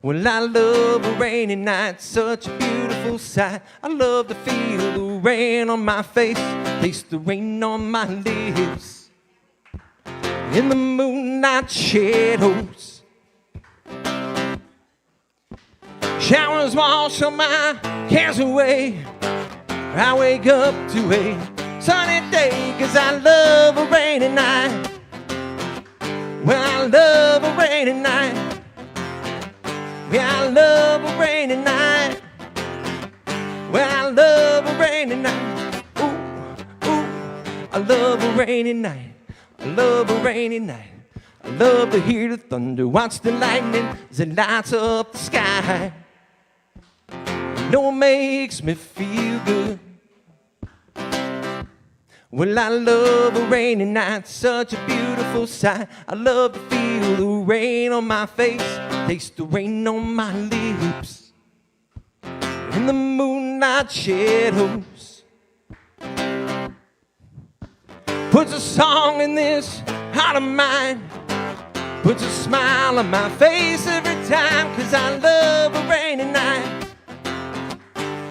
Well, I love a rainy night, such a beautiful sight. I love to feel the rain on my face, taste the rain on my lips. In the moonlight shadows, showers wash all my cares away. I wake up to a sunny day, 'cause I love a rainy night. Well, I love a rainy night. Yeah, I love a rainy night. Well, I love a rainy night. Ooh, ooh, I love a rainy night. I love a rainy night. I love to hear the thunder, watch the lightning as it lights up the sky. You know it makes me feel good. Well, I love a rainy night, such a beautiful sight. I love to feel the rain on my face, taste the rain on my lips. In the moonlight shadows, puts a song in this heart of mine, puts a smile on my face every time, 'cause I love a rainy night.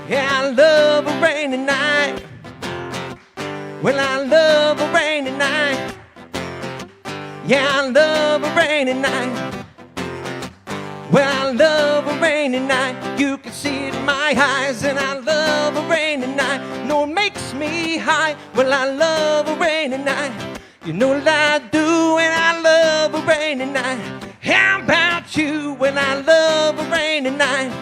Yeah, I love a rainy night. Well, I love a rainy night. Yeah, I love a rainy night. Well, I love a rainy night. You can see it in my eyes, and I love a rainy night. No, it makes me high. Well, I love a rainy night. You know what I do, and I love a rainy night. How about you? When I love a rainy night.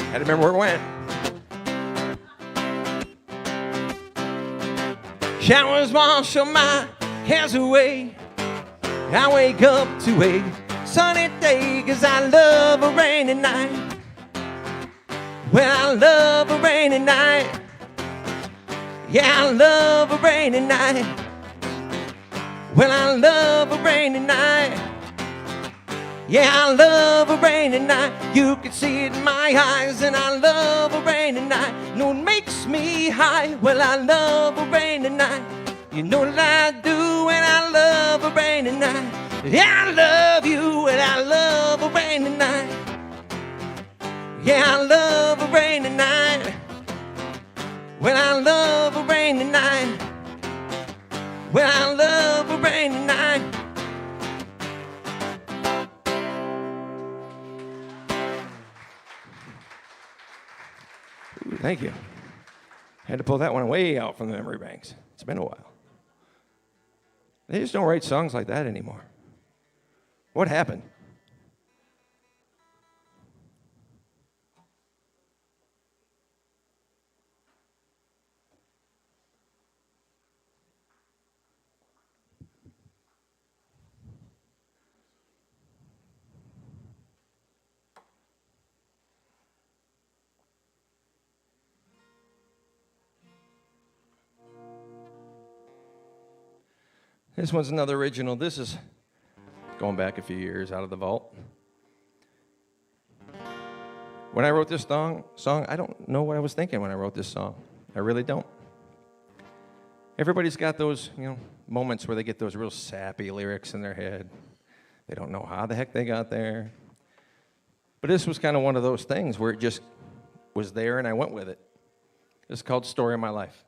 I don't remember where it went. Showers wash all my hairs away. I wake up to a sunny day, 'cause I love a rainy night. Well, I love a rainy night. Yeah, I love a rainy night. Well, I love a rainy night. Yeah, I love a rainy night. You can see it in my eyes, and I love a rainy night. No, it makes me high. Well, I love a rainy night. You know what I do, and I love a rainy night. Yeah, I love you, and I love a rainy night. Yeah, I love a rainy night. Well, I love a rainy night. Well, I love a rainy night. Ooh, thank you. Had to pull that one way out from the memory banks. It's been a while. They just don't write songs like that anymore. What happened? This one's another original. This is going back a few years out of the vault. When I wrote this song, I don't know what I was thinking when I wrote this song. I really don't. Everybody's got those, moments where they get those real sappy lyrics in their head. They don't know how the heck they got there. But this was kind of one of those things where it just was there and I went with it. It's called Story of My Life.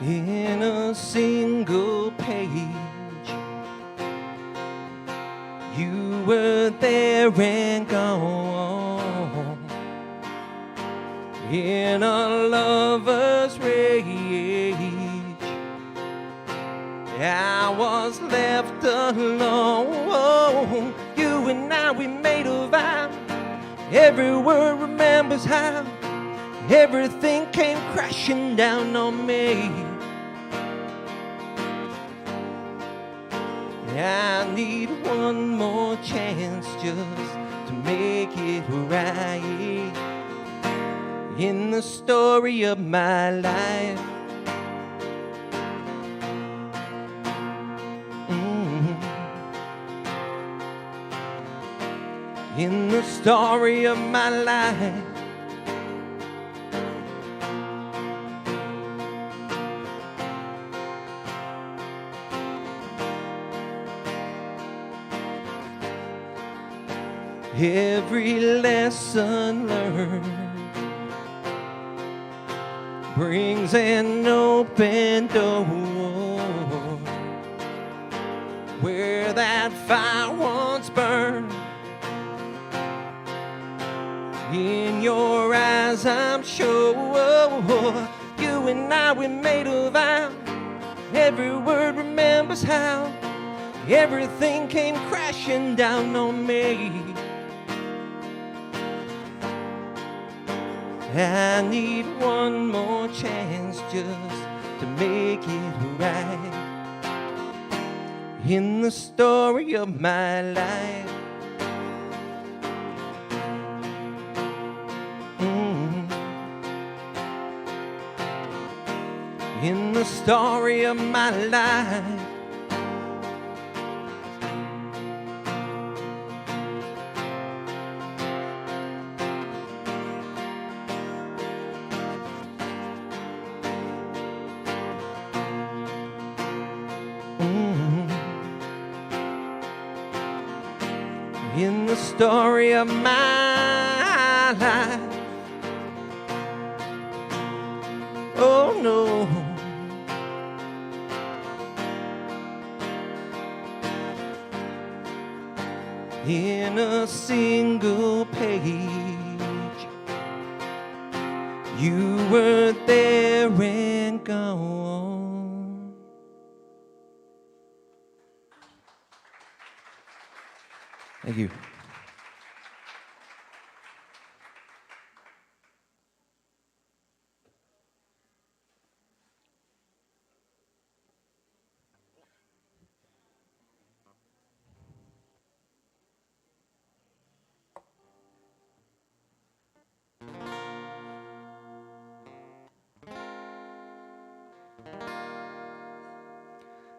In a single page, you were there and gone. In a lover's rage, I was left alone. You and I, we made a vow. every word remembers how everything came crashing down on me. I need one more chance just to make it right in the story of my life. In the story of my life. Every lesson learned brings an open door where that fire once burned. In your eyes, I'm sure you and I, we made a vow. Every word remembers how everything came crashing down on me. I need one more chance just to make it right in the story of my life. In the story of my life. In the story of my life. Oh no. In a single page, you were there and gone. Thank you.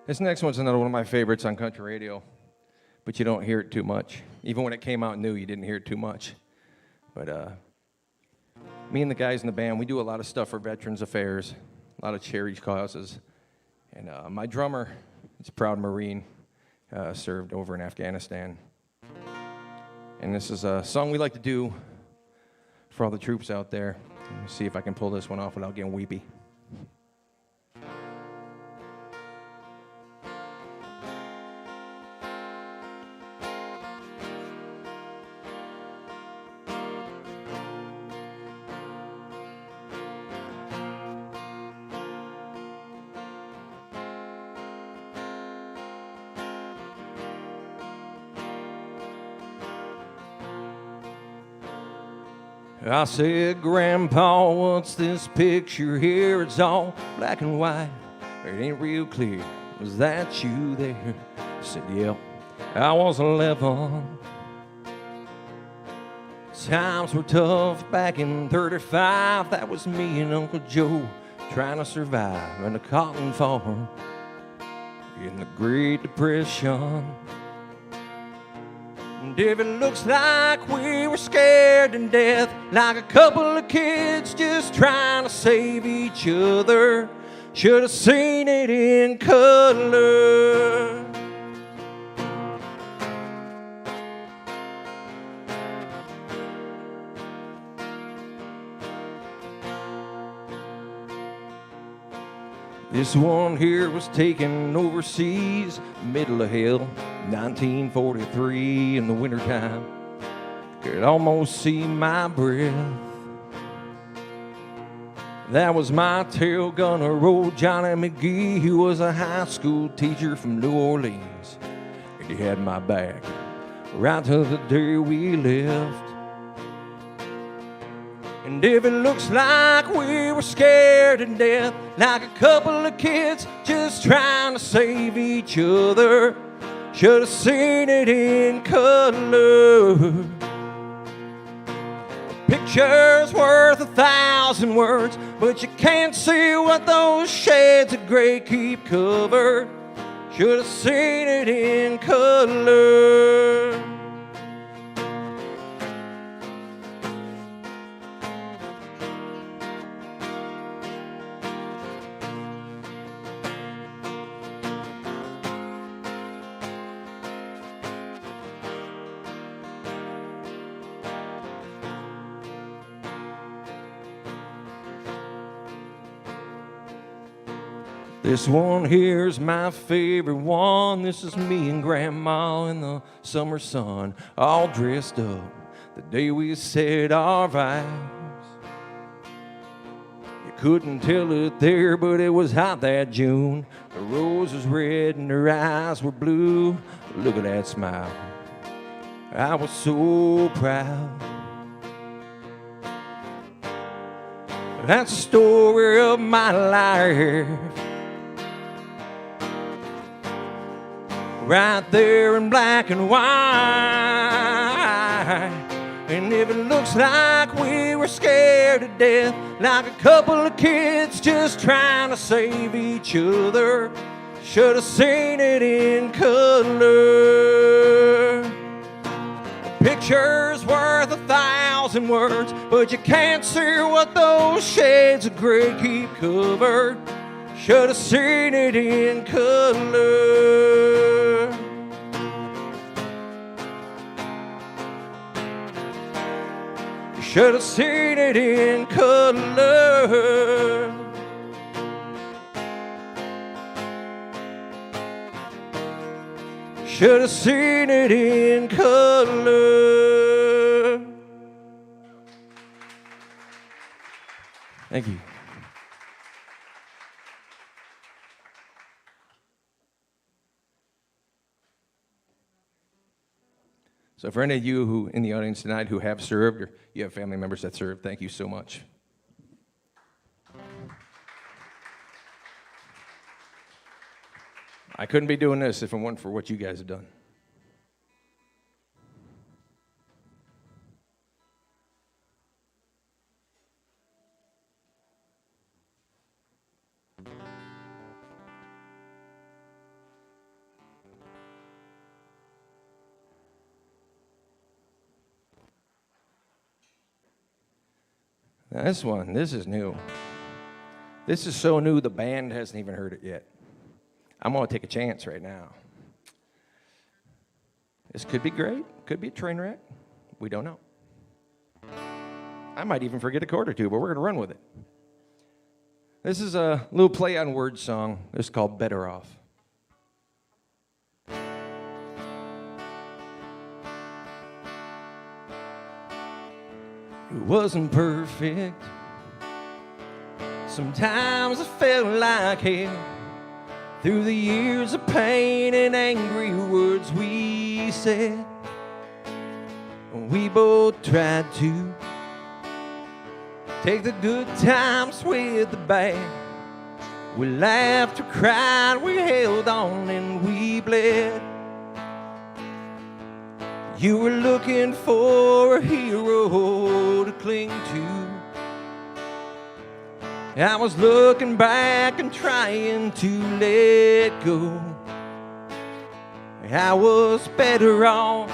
This next one's another one of my favorites on country radio, but you don't hear it too much. Even when it came out new, you didn't hear it too much. But me and the guys in the band, we do a lot of stuff for Veterans Affairs, a lot of charity causes. And my drummer is a proud Marine, served over in Afghanistan. And this is a song we like to do for all the troops out there. Let me see if I can pull this one off without getting weepy. I said, Grandpa, what's this picture here? It's all black and white. It ain't real clear. Was that you there? I said, yeah, I was 11. Times were tough back in 35. That was me and Uncle Joe trying to survive in a cotton farm in the Great Depression. And if it looks like we were scared to death, like a couple of kids just trying to save each other, should have seen it in color. This one here was taken overseas, middle of hell, 1943 in the wintertime. Could almost see my breath. That was my tail gunner, old Johnny McGee. He was a high school teacher from New Orleans. And he had my back right till the day we left. And if it looks like we were scared to death, like a couple of kids just trying to save each other, should have seen it in color. A picture's worth 1,000 words, but you can't see what those shades of gray keep covered. Should have seen it in color. This one here's my favorite one. This is me and Grandma in the summer sun, all dressed up the day we said our vows. You couldn't tell it there, but it was hot that June. The rose was red and her eyes were blue. Look at that smile, I was so proud. That's the story of my life, right there in black and white. And if it looks like we were scared to death, like a couple of kids just trying to save each other, should have seen it in color. A picture's worth 1,000 words, but you can't see what those shades of gray keep covered. Should have seen it in color. Should have seen it in color. Should have seen it in color. Thank you. So for any of you who in the audience tonight who have served, or you have family members that served, thank you so much. I couldn't be doing this if it weren't for what you guys have done. Now this is new. This is so new the band hasn't even heard it yet. I'm gonna take a chance right now. This could be great, could be a train wreck. We don't know. I might even forget a chord or two, but we're gonna run with it. This is a little play on words song. It's called Better Off. It wasn't perfect. Sometimes I felt like hell. Through the years of pain and angry words we said, we both tried to take the good times with the bad. We laughed, we cried, we held on and we bled. You were looking for a hero to cling to. I was looking back and trying to let go. I was better off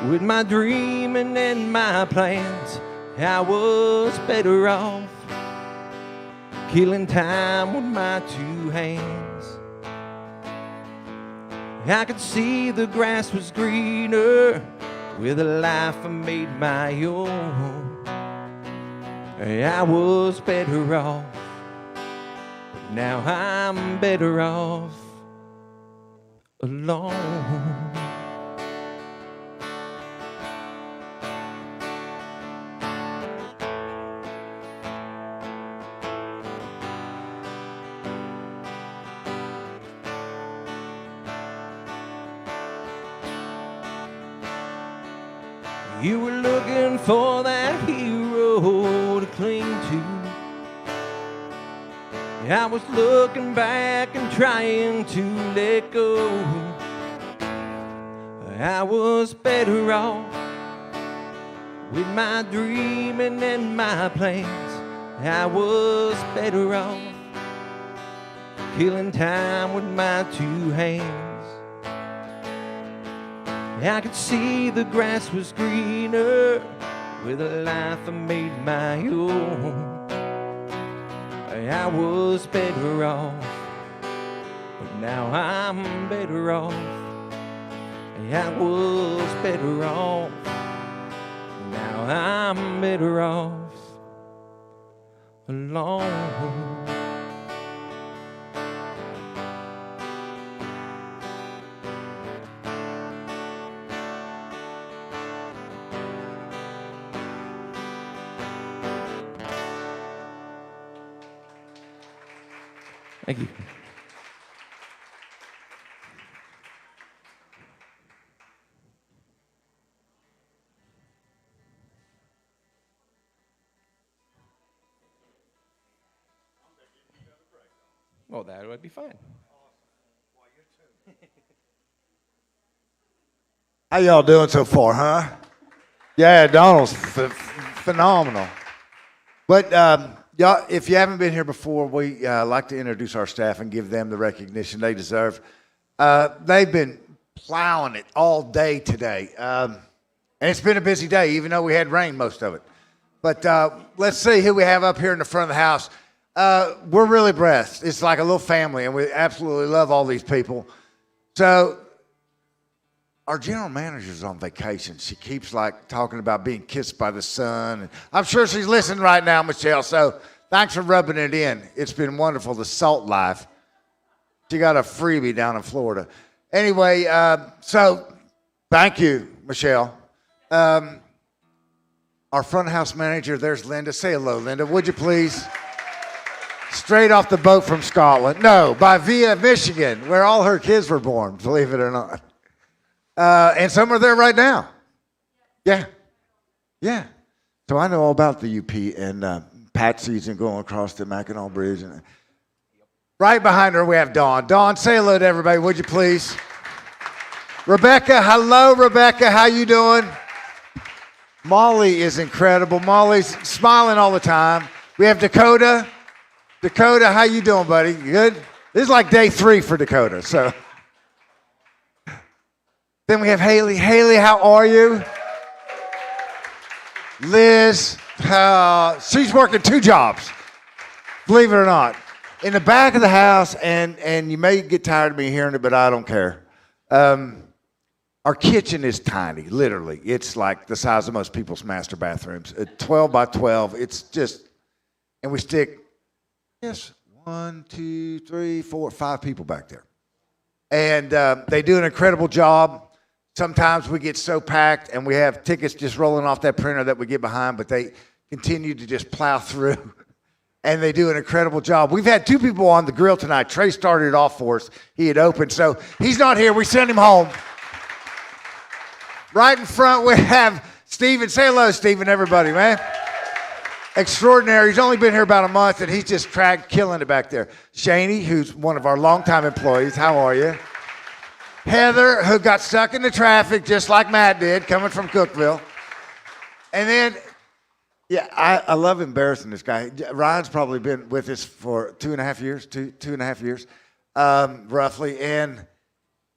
with my dreaming and my plans. I was better off killing time with my two hands. I could see the grass was greener with a life I made my own. I was better off, but now I'm better off alone. You were looking for that hero to cling to. I was looking back and trying to let go. I was better off with my dreaming and my plans. I was better off killing time with my two hands. I could see the grass was greener with a life I made my own. I was better off, but now I'm better off. I was better off, now I'm better off alone. Thank you. Well, that would be fine. How y'all doing so far, huh? Yeah, Donald's phenomenal. But y'all, if you haven't been here before, we like to introduce our staff and give them the recognition they deserve. They've been plowing it all day today. And it's been a busy day, even though we had rain most of it. But let's see who we have up here in the front of the house. We're really blessed. It's like a little family, and we absolutely love all these people. So our general manager's on vacation. She keeps like talking about being kissed by the sun. And I'm sure she's listening right now, Michelle. So thanks for rubbing it in. It's been wonderful, the salt life. She got a freebie down in Florida. Anyway, so thank you, Michelle. Our front house manager, there's Linda. Say hello, Linda, would you please? Straight off the boat from Scotland. No, by via Michigan, where all her kids were born, believe it or not. And some are there right now. Yeah. Yeah. So I know all about the UP and Patsy's and going across the Mackey Bridge. And right behind her, we have Dawn. Dawn, say hello to everybody, would you please? Rebecca, hello, Rebecca. How you doing? Molly is incredible. Molly's smiling all the time. We have Dakota. Dakota, how you doing, buddy? You good? This is like day 3 for Dakota. So then we have Haley. Haley, how are you? Liz, she's working 2 jobs, believe it or not. In the back of the house, and you may get tired of me hearing it, but I don't care. Our kitchen is tiny, literally. It's like the size of most people's master bathrooms. 12 by 12. It's just, and we stick, yes, 1, 2, 3, 4, 5 people back there. And they do an incredible job. Sometimes we get so packed and we have tickets just rolling off that printer that we get behind, but they continue to just plow through. And they do an incredible job. We've had 2 people on the grill tonight. Trey started it off for us. He had opened, so he's not here. We sent him home. Right in front, we have Steven. Say hello, Steven, everybody, man. Extraordinary. He's only been here about a month, and he's just killing it back there. Shaney, who's one of our longtime employees. How are you? Heather, who got stuck in the traffic just like Matt did, coming from Cookeville. And then, yeah, I love embarrassing this guy. Ryan's probably been with us for 2.5 years, two and a half years, roughly, and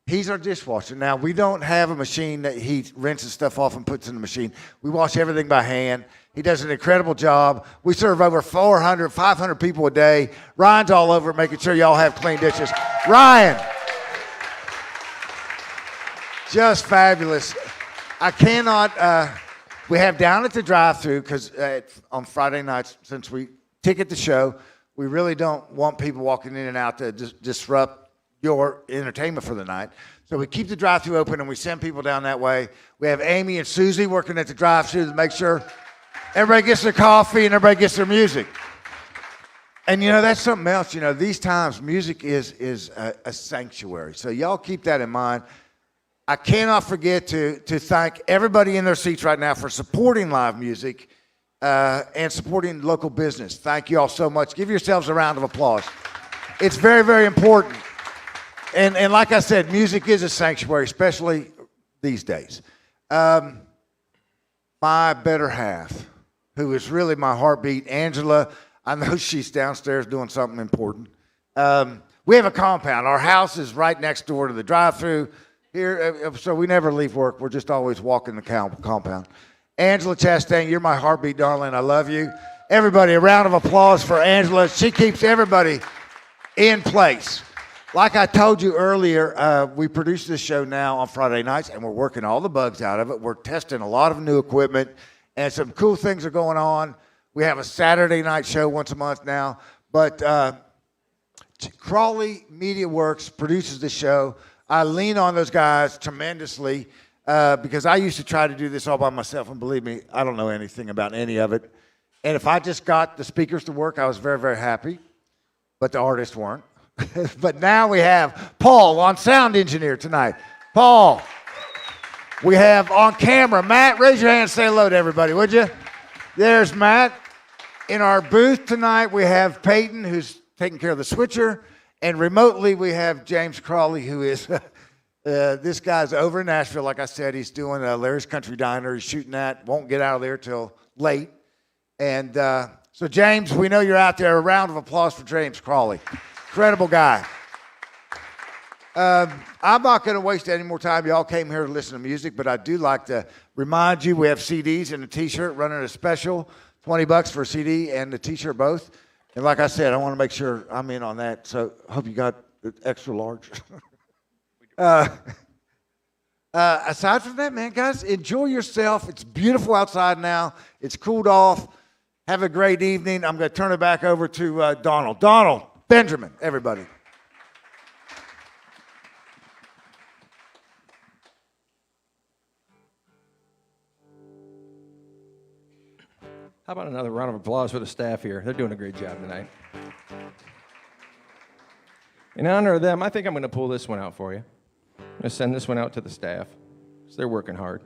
he's our dishwasher. Now, we don't have a machine that he rinses stuff off and puts in the machine. We wash everything by hand. He does an incredible job. We serve over 400, 500 people a day. Ryan's all over it, making sure y'all have clean dishes. Ryan, just fabulous. I cannot, we have down at the drive-thru, because on Friday nights, since we ticket the show, we really don't want people walking in and out to disrupt your entertainment for the night. So we keep the drive-thru open and we send people down that way. We have Amy and Susie working at the drive-thru to make sure everybody gets their coffee and everybody gets their music. And you know, that's something else. You know, these times music is a sanctuary. So y'all keep that in mind. I cannot forget to thank everybody in their seats right now for supporting live music and supporting local business. Thank you all so much. Give yourselves a round of applause. It's very, very important. And like I said, music is a sanctuary, especially these days. My better half, who is really my heartbeat, Angela, I know she's downstairs doing something important. We have a compound. Our house is right next door to the drive-thru here, so we never leave work. We're just always walking the compound. Angela Chastain, you're my heartbeat, darling. I love you. Everybody, a round of applause for Angela. She keeps everybody in place. Like I told you earlier, we produce this show now on Friday nights, and we're working all the bugs out of it. We're testing a lot of new equipment, and some cool things are going on. We have a Saturday night show once a month now, but Crawley Media Works produces the show. I lean on those guys tremendously because I used to try to do this all by myself, and believe me, I don't know anything about any of it. And if I just got the speakers to work, I was very, very happy, but the artists weren't. But now we have Paul on sound engineer tonight. Paul. We have on camera Matt. Raise your hand and say hello to everybody, would you? There's Matt. In our booth tonight, we have Peyton, who's taking care of the switcher. And remotely, we have James Crawley, who is, this guy's over in Nashville. Like I said, he's doing Larry's Country Diner. He's shooting that. Won't get out of there till late. And so, James, we know you're out there. A round of applause for James Crawley. Incredible guy. I'm not going to waste any more time. Y'all came here to listen to music, but I do like to remind you we have CDs and a T-shirt running a special, $20 for a CD and a T-shirt both. And like I said, I want to make sure I'm in on that. So I hope you got the extra large. Aside from that, man, guys, enjoy yourself. It's beautiful outside now. It's cooled off. Have a great evening. I'm going to turn it back over to Donald. Donald Benjamin, everybody. How about another round of applause for the staff here? They're doing a great job tonight. In honor of them, I think I'm going to pull this one out for you. I'm going to send this one out to the staff, because they're working hard.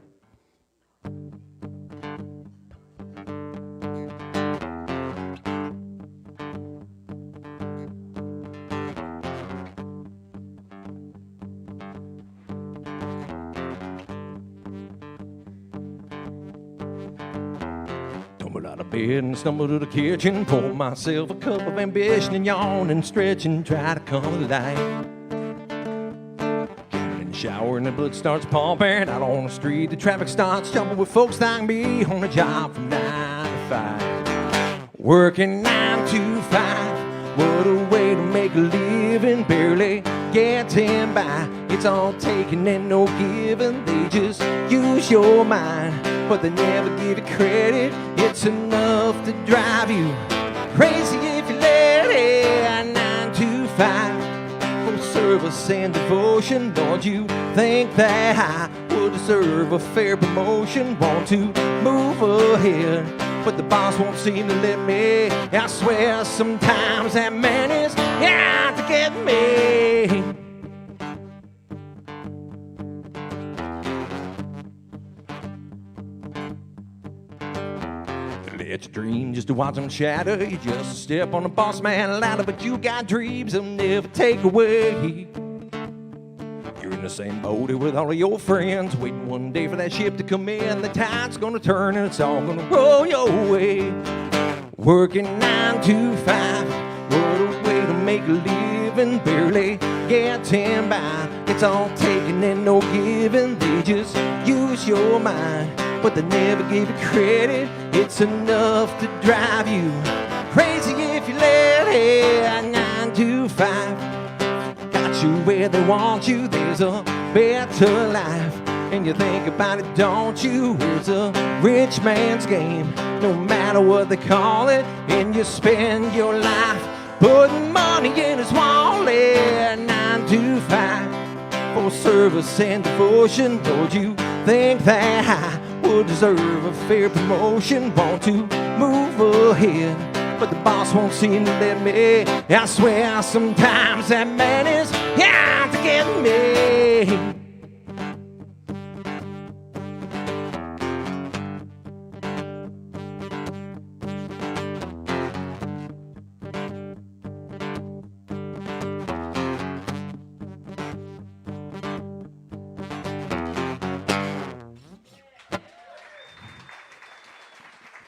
Out of bed and stumble to the kitchen, pour myself a cup of ambition and yawn and stretch and try to come alive. Get in the shower and the blood starts pumping. Out on the street, the traffic starts jumping with folks like me on a job from 9 to 5. Working 9 to 5, what a way to make a living. Barely getting by, it's all taking and no giving. They just use your mind, but they never give you credit. It's enough to drive you crazy if you let it. 9 to 5 for service and devotion. Don't you think that I would deserve a fair promotion? Want to move ahead, but the boss won't seem to let me. I swear sometimes that man is out to get me. Let your dream just to watch them shatter. You just step on the boss man ladder, but you got dreams they'll never take away. You're in the same boat with all of your friends, waiting one day for that ship to come in. The tide's gonna turn and it's all gonna roll your way. Working 9 to 5, what a way to make a living. Barely getting by, it's all taking and no giving. They just use your mind, but they never give you credit. It's enough to drive you crazy if you let it. 9 to 5, got you where they want you. There's a better life, and you think about it, don't you? It's a rich man's game, no matter what they call it. And you spend your life putting money in his wallet. 9 to 5 for service and devotion. Don't you think that I would deserve a fair promotion? Want to move ahead, but the boss won't seem to let me. I swear sometimes that man is out to get me.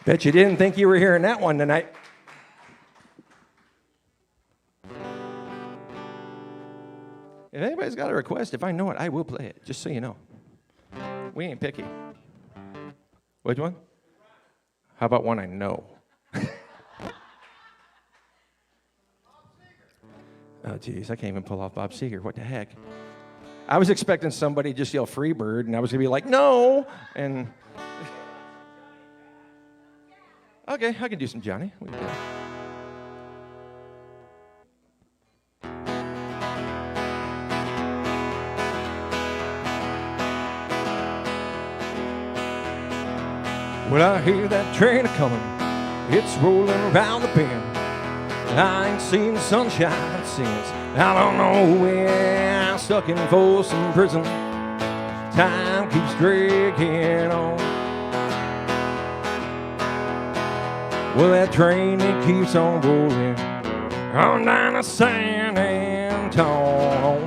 Bet you didn't think you were hearing that one tonight. If anybody's got a request, if I know it, I will play it, just so you know. We ain't picky. Which one? How about one I know? Oh, geez, I can't even pull off Bob Seger. What the heck? I was expecting somebody to just yell Freebird, and I was going to be like, no! And... Okay, I can do some Johnny. We can do it. When I hear that train a-coming, it's rolling around the bend. I ain't seen the sunshine since I don't know when. I'm stuck in Folsom Prison. Time keeps dragging on. Well, that train, it keeps on rolling on down to San Antonio.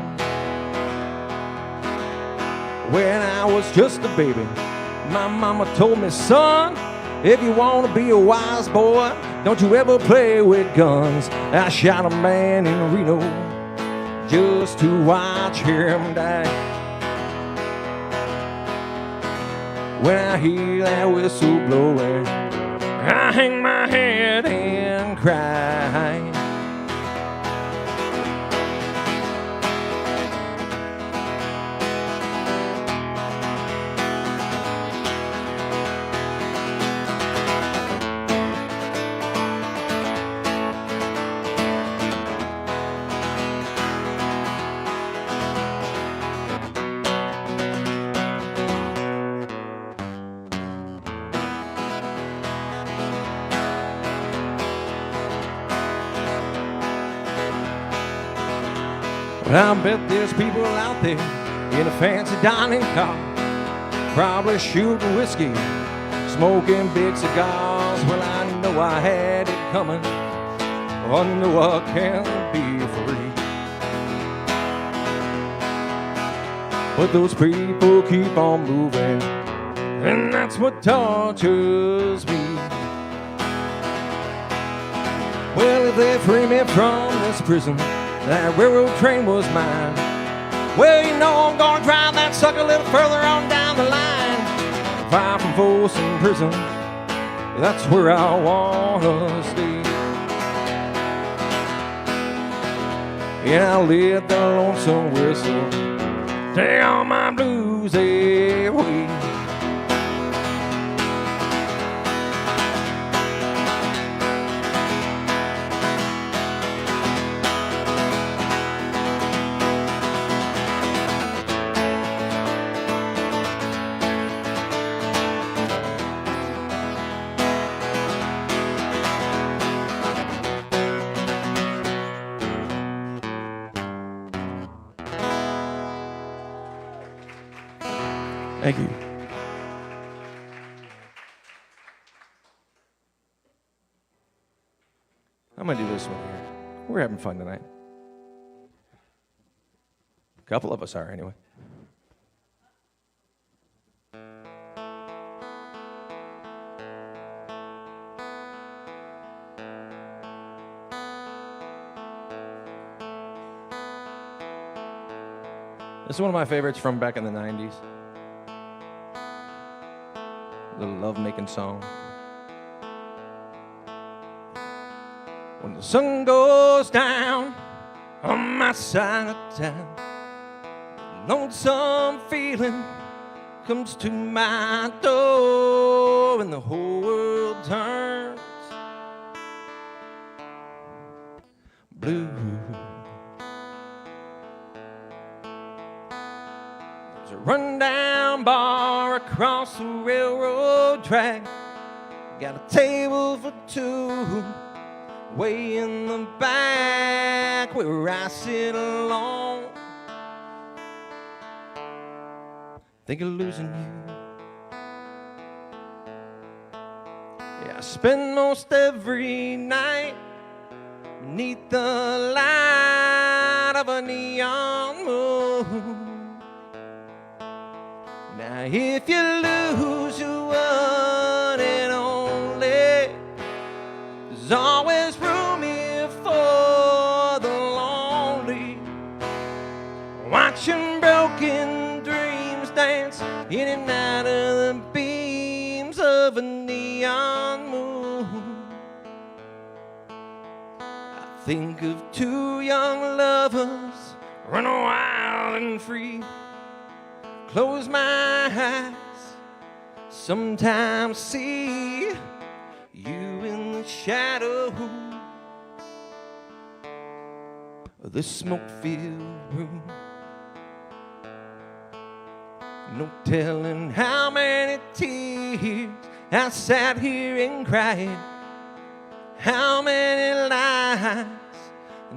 When I was just a baby, my mama told me, son, if you want to be a wise boy, don't you ever play with guns. I shot a man in Reno just to watch him die. When I hear that whistle blowing, I hang my head and cry. I bet there's people out there in a fancy dining car, probably shooting whiskey, smoking big cigars. Well, I know I had it coming. I know I can't be free. But those people keep on moving, and that's what tortures me. Well, if they free me from this prison, that railroad train was mine. Well, you know I'm gonna drive that sucker a little further on down the line. Far from Folsom Prison, that's where I wanna stay. And I'll let the lonesome whistle take all my blues away. Thank you. I'm going to do this one here. We're having fun tonight. A couple of us are, anyway. This is one of my favorites from back in the 90s. Little love-making song. When the sun goes down on my side of town, lonesome feeling comes to my door, and the whole world turns blue. There's a rundown bar across the railroad track, got a table for two way in the back where I sit alone, think of losing you. Yeah, I spend most every night beneath the light of a neon moon. Now if you lose your one and only, There's always room here for the lonely, watching broken dreams dance in and out of the beams of a neon moon. I think of two young lovers running wild and free. Close my eyes, sometimes see you in the shadow of the smoke-filled room. No telling how many tears I sat here and cried, how many lies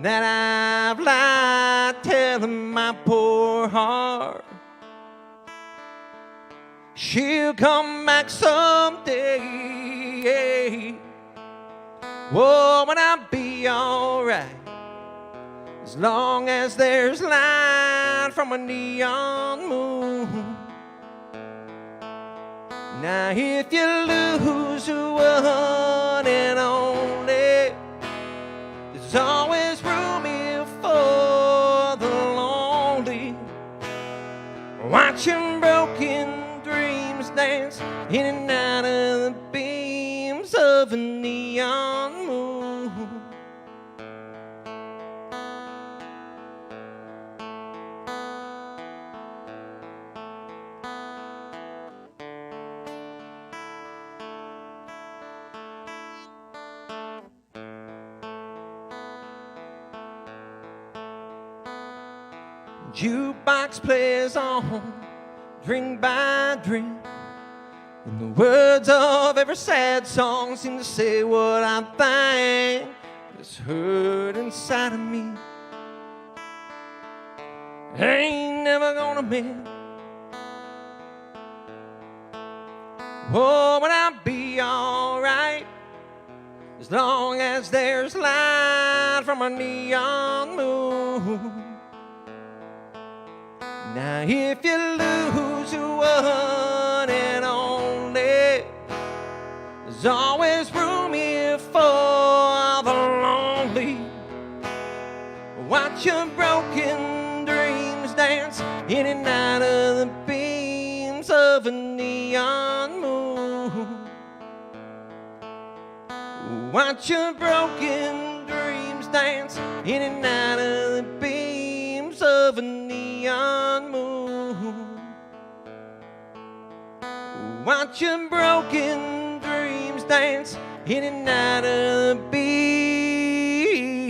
that I've lied, telling my poor heart she'll come back someday. Oh, but I'll be alright as long as there's light from a neon moon. Now if you lose one and only, there's always room here for the lonely, watching broken dreams dance in and out of the beams of a neon moon. Jukebox plays on, drink by drink, and the words of every sad song seem to say what I think that's hurt inside of me. Ain't never gonna mend. Oh, but I'll be alright as long as there's light from a neon moon. Now if you lose one and only, there's always room here for the lonely, watch your broken dreams dance in and out of the beams of a neon moon. Watch your broken dreams dance in and out of the beams of a neon moon. Watch your broken dreams dance in and out of the beams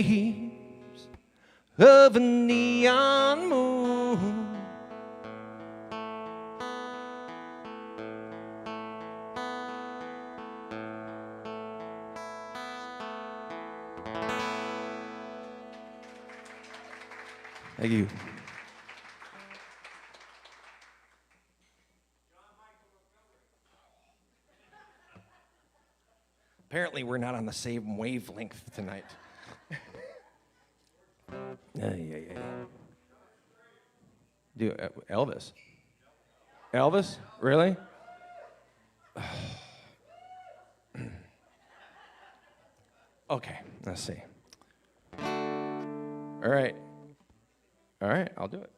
of a neon moon. Thank you. Apparently, we're not on the same wavelength tonight. Yeah. Dude, Elvis. Elvis? Really? Okay, let's see. All right, I'll do it.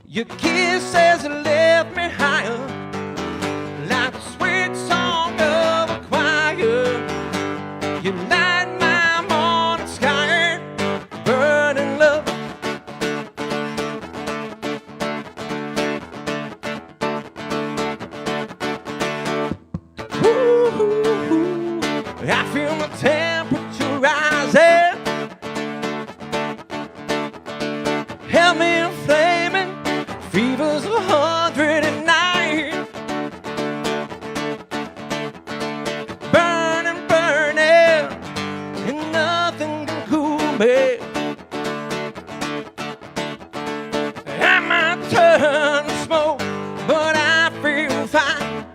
Your kisses left me higher, like the sweet song of a choir. me. I might turn to smoke, but I feel fine.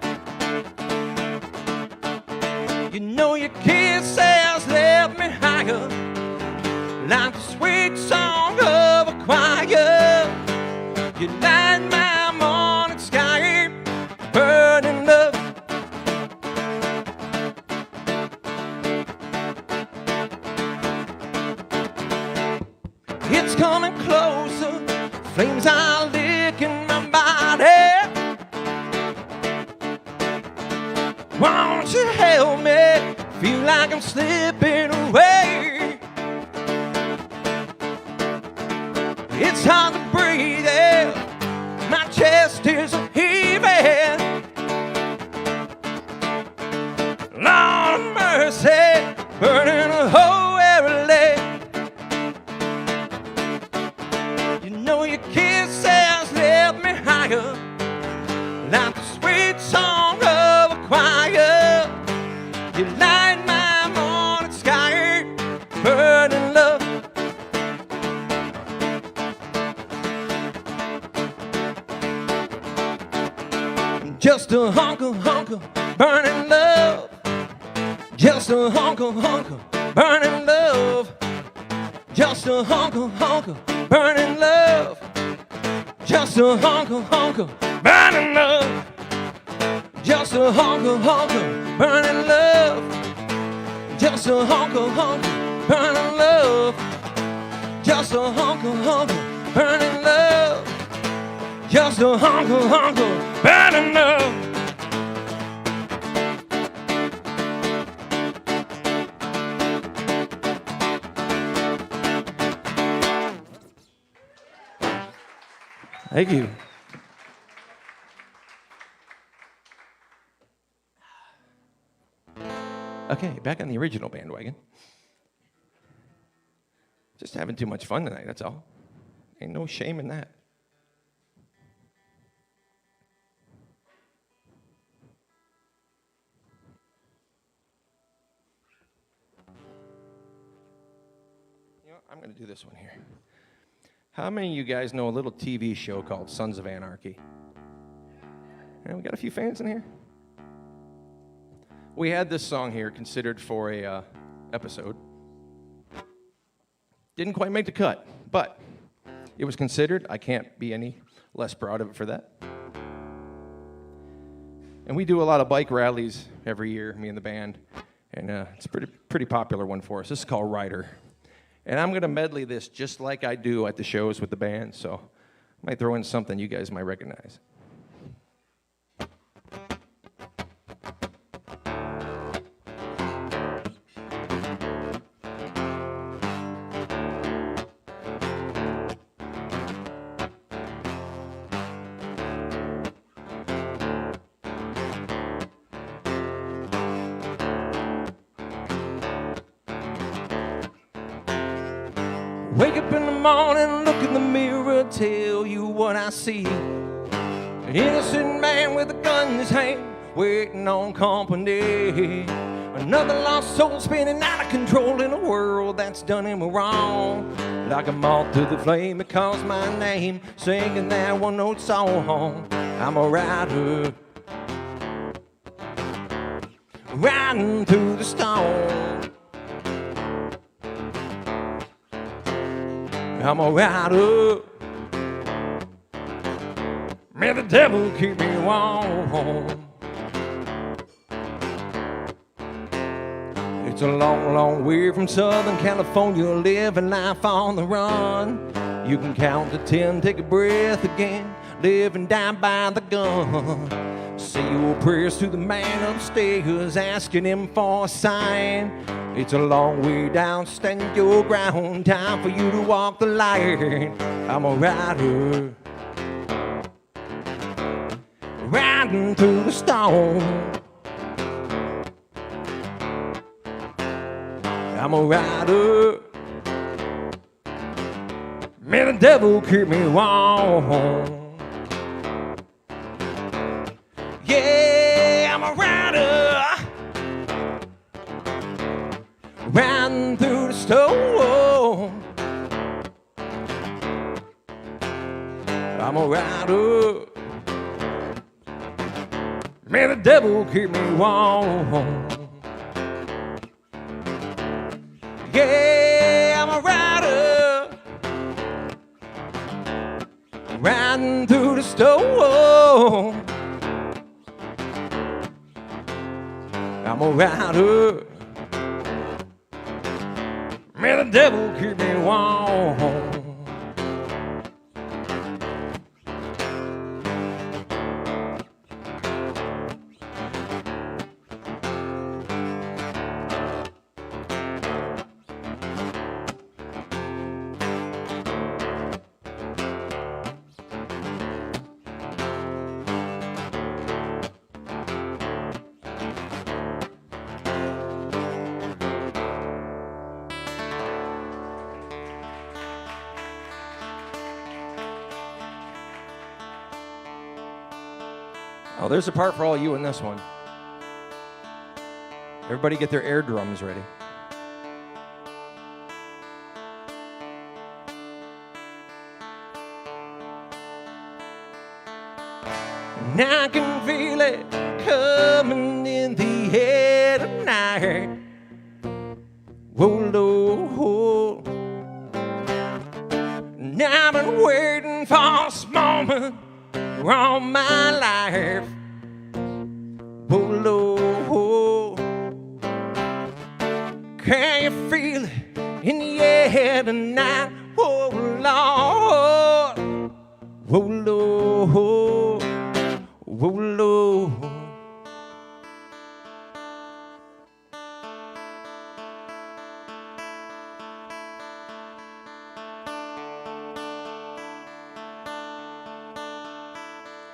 You know your kiss has left me higher, like the sweet song of a choir. You light my morning sky, burning love. It's coming closer, flames are licking my body. Won't you help me? Feel like I'm slipping away. It's hard to breathe, yeah. My chest is heaving. Lord of mercy, burning a hole every leg. You know your kiss has left me higher, like the sweet song of a choir. You light my morning sky, burning love. Just a hunker, burning love. Just a hunker, burning love. Just a hunker, burning love. Just a hunker, burning love. Just a hunker, burning love. Just a hunker, burning love. Just a hunker, burning love. Just a hunker, burning love. Thank you. Okay, back on the original bandwagon. Just having too much fun tonight, that's all. Ain't no shame in that. You know, I'm going to do this one here. How many of you guys know a little TV show called Sons of Anarchy? Yeah, we got a few fans in here. We had this song here considered for a episode. Didn't quite make the cut, but it was considered. I can't be any less proud of it for that. And we do a lot of bike rallies every year, me and the band, and it's a pretty popular one for us. This is called Rider. And I'm going to medley this just like I do at the shows with the band, so I might throw in something you guys might recognize. Wake up in the morning, look in the mirror, tell you what I see. An innocent man with a gun in his hand, waiting on company. Another lost soul spinning out of control in a world that's done him wrong. Like a moth to the flame, it calls my name, singing that one-note song. I'm a rider, riding through the storm. I'm a rider. May the devil keep me warm. It's a long, long way from Southern California, living life on the run. You can count to 10, take a breath again, live and die by the gun. Say your prayers to the man upstairs, asking him for a sign. It's a long way down, stand your ground, time for you to walk the line. I'm a rider, riding through the storm. I'm a rider, may the devil keep me warm. Yeah, I'm a rider, riding through the storm. I'm a rider. May the devil keep me warm. Yeah, I'm a rider, riding through the storm. I'm a rider. May the devil keep me warm. Oh, there's a part for all you in this one. Everybody get their air drums ready. And I can feel it coming in the air tonight. Whoa, Lord. And I've been waiting for this moment all my life. Oh Lord, can you feel it in the air tonight? Oh Lord, oh Lord, oh Lord.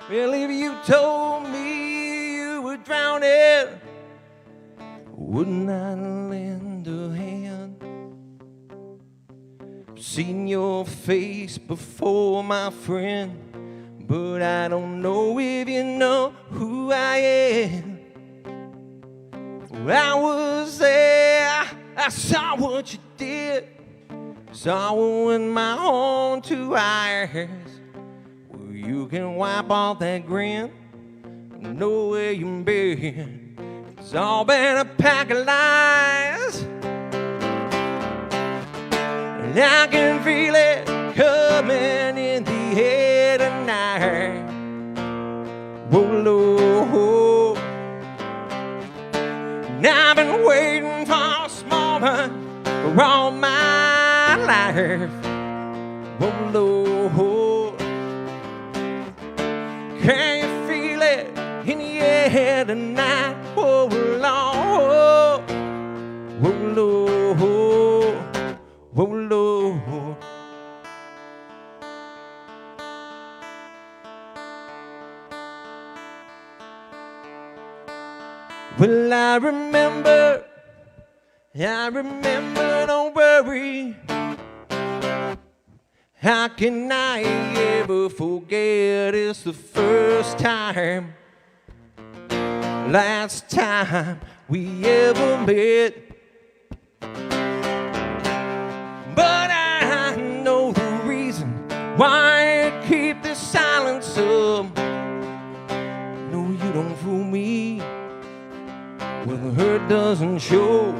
Well, if you told me you were drowning, wouldn't I lend a hand? Seen your face before, my friend, but I don't know if you know who I am. I was there, I saw what you did, saw with my own two eyes. You can wipe off that grin, know where you've been. It's all been a pack of lies, and I can feel it coming in the air tonight. Whoa, Lord. And I've been waiting for this moment for all my life. Whoa, Lord. Can you feel it in the air tonight? Oh Lord, oh Lord, oh Lord. Well, I remember, don't worry. How can I ever forget? It's the first time, last time we ever met. But I know the reason why I keep this silence up. No, you don't fool me. Well, the hurt doesn't show,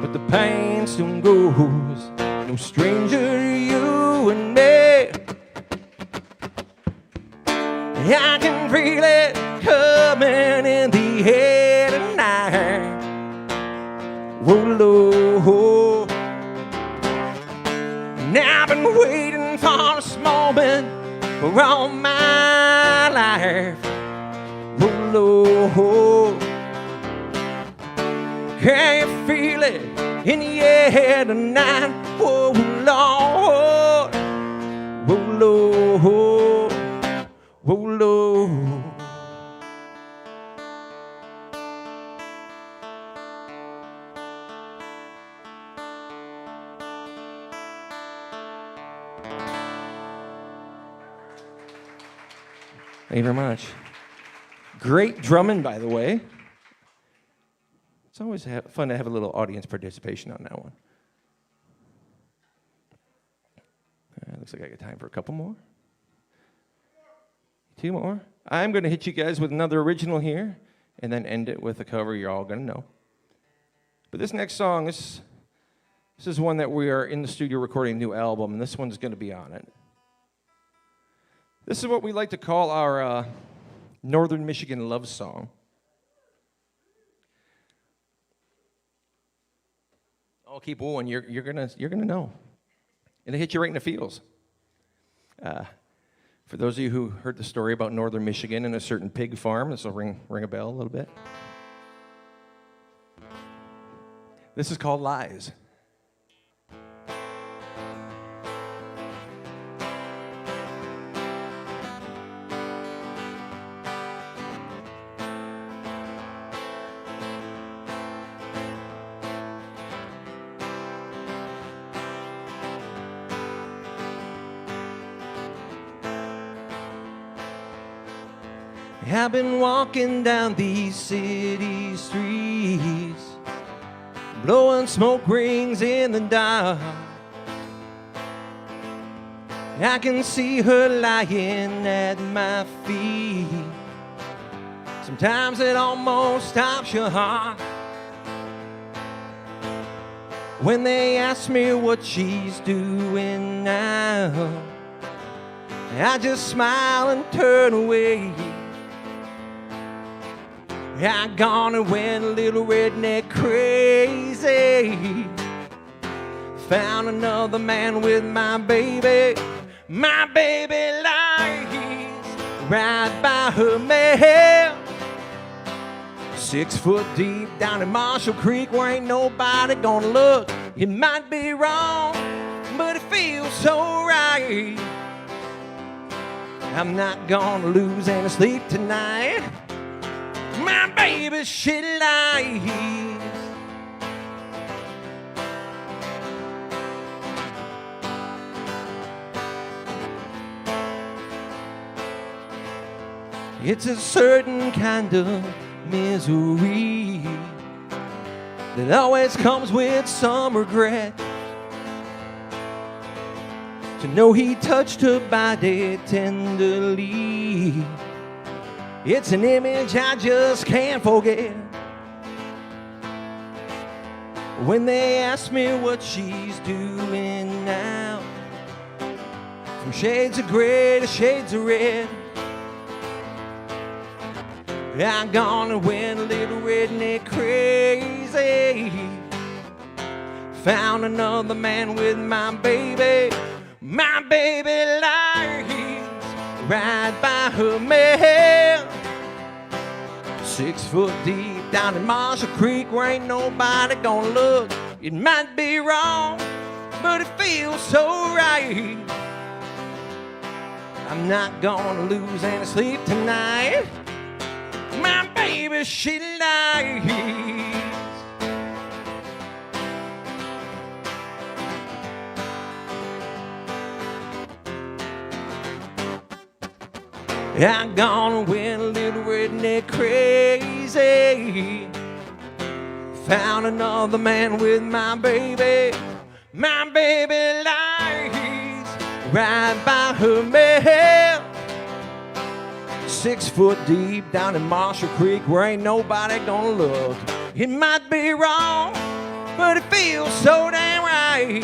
but the pain still goes. No stranger to you and me. I can feel it coming in the air tonight. Whoa, Lord. And I've been waiting for this moment for all my life. Whoa, Lord. Can you feel it in the air tonight? Whoa, Lord, whoa, Lord, whoa, Lord. Thank you very much. Great drumming, by the way. It's always fun to have a little audience participation on that one. Looks like I got time for a couple more. Two more. I'm going to hit you guys with another original here, and then end it with a cover you're all going to know. But this next song, this is one that we are in the studio recording a new album, and this one's going to be on it. This is what we like to call our Northern Michigan love song. I'll keep going. You're gonna know. It'll hit you right in the feels. For those of you who heard the story about Northern Michigan and a certain pig farm, this will ring a bell a little bit. This is called Lies. I've been walking down these city streets, blowing smoke rings in the dark. I can see her lying at my feet. Sometimes it almost stops your heart. When they ask me what she's doing now, I just smile and turn away. I gone and went a little redneck crazy. Found another man with my baby. My baby lies right by her man. 6 foot deep down in Marshall Creek where ain't nobody gonna look. It might be wrong, but it feels so right. I'm not gonna lose any sleep tonight. My baby, she lies. It's a certain kind of misery that always comes with some regret. To know he touched her body tenderly, it's an image I just can't forget. When they ask me what she's doing now, from shades of gray to shades of red, I gone and went a little redneck crazy. Found another man with my baby. My baby lies right by her man. 6 foot deep down in Marshall Creek where ain't nobody gonna look. It might be wrong, but it feels so right. I'm not gonna lose any sleep tonight. My baby, she lies. I gone and went a little redneck crazy. Found another man with my baby. My baby lies right by her man. 6 foot deep down in Marshall Creek where ain't nobody gonna look. It might be wrong, but it feels so damn right.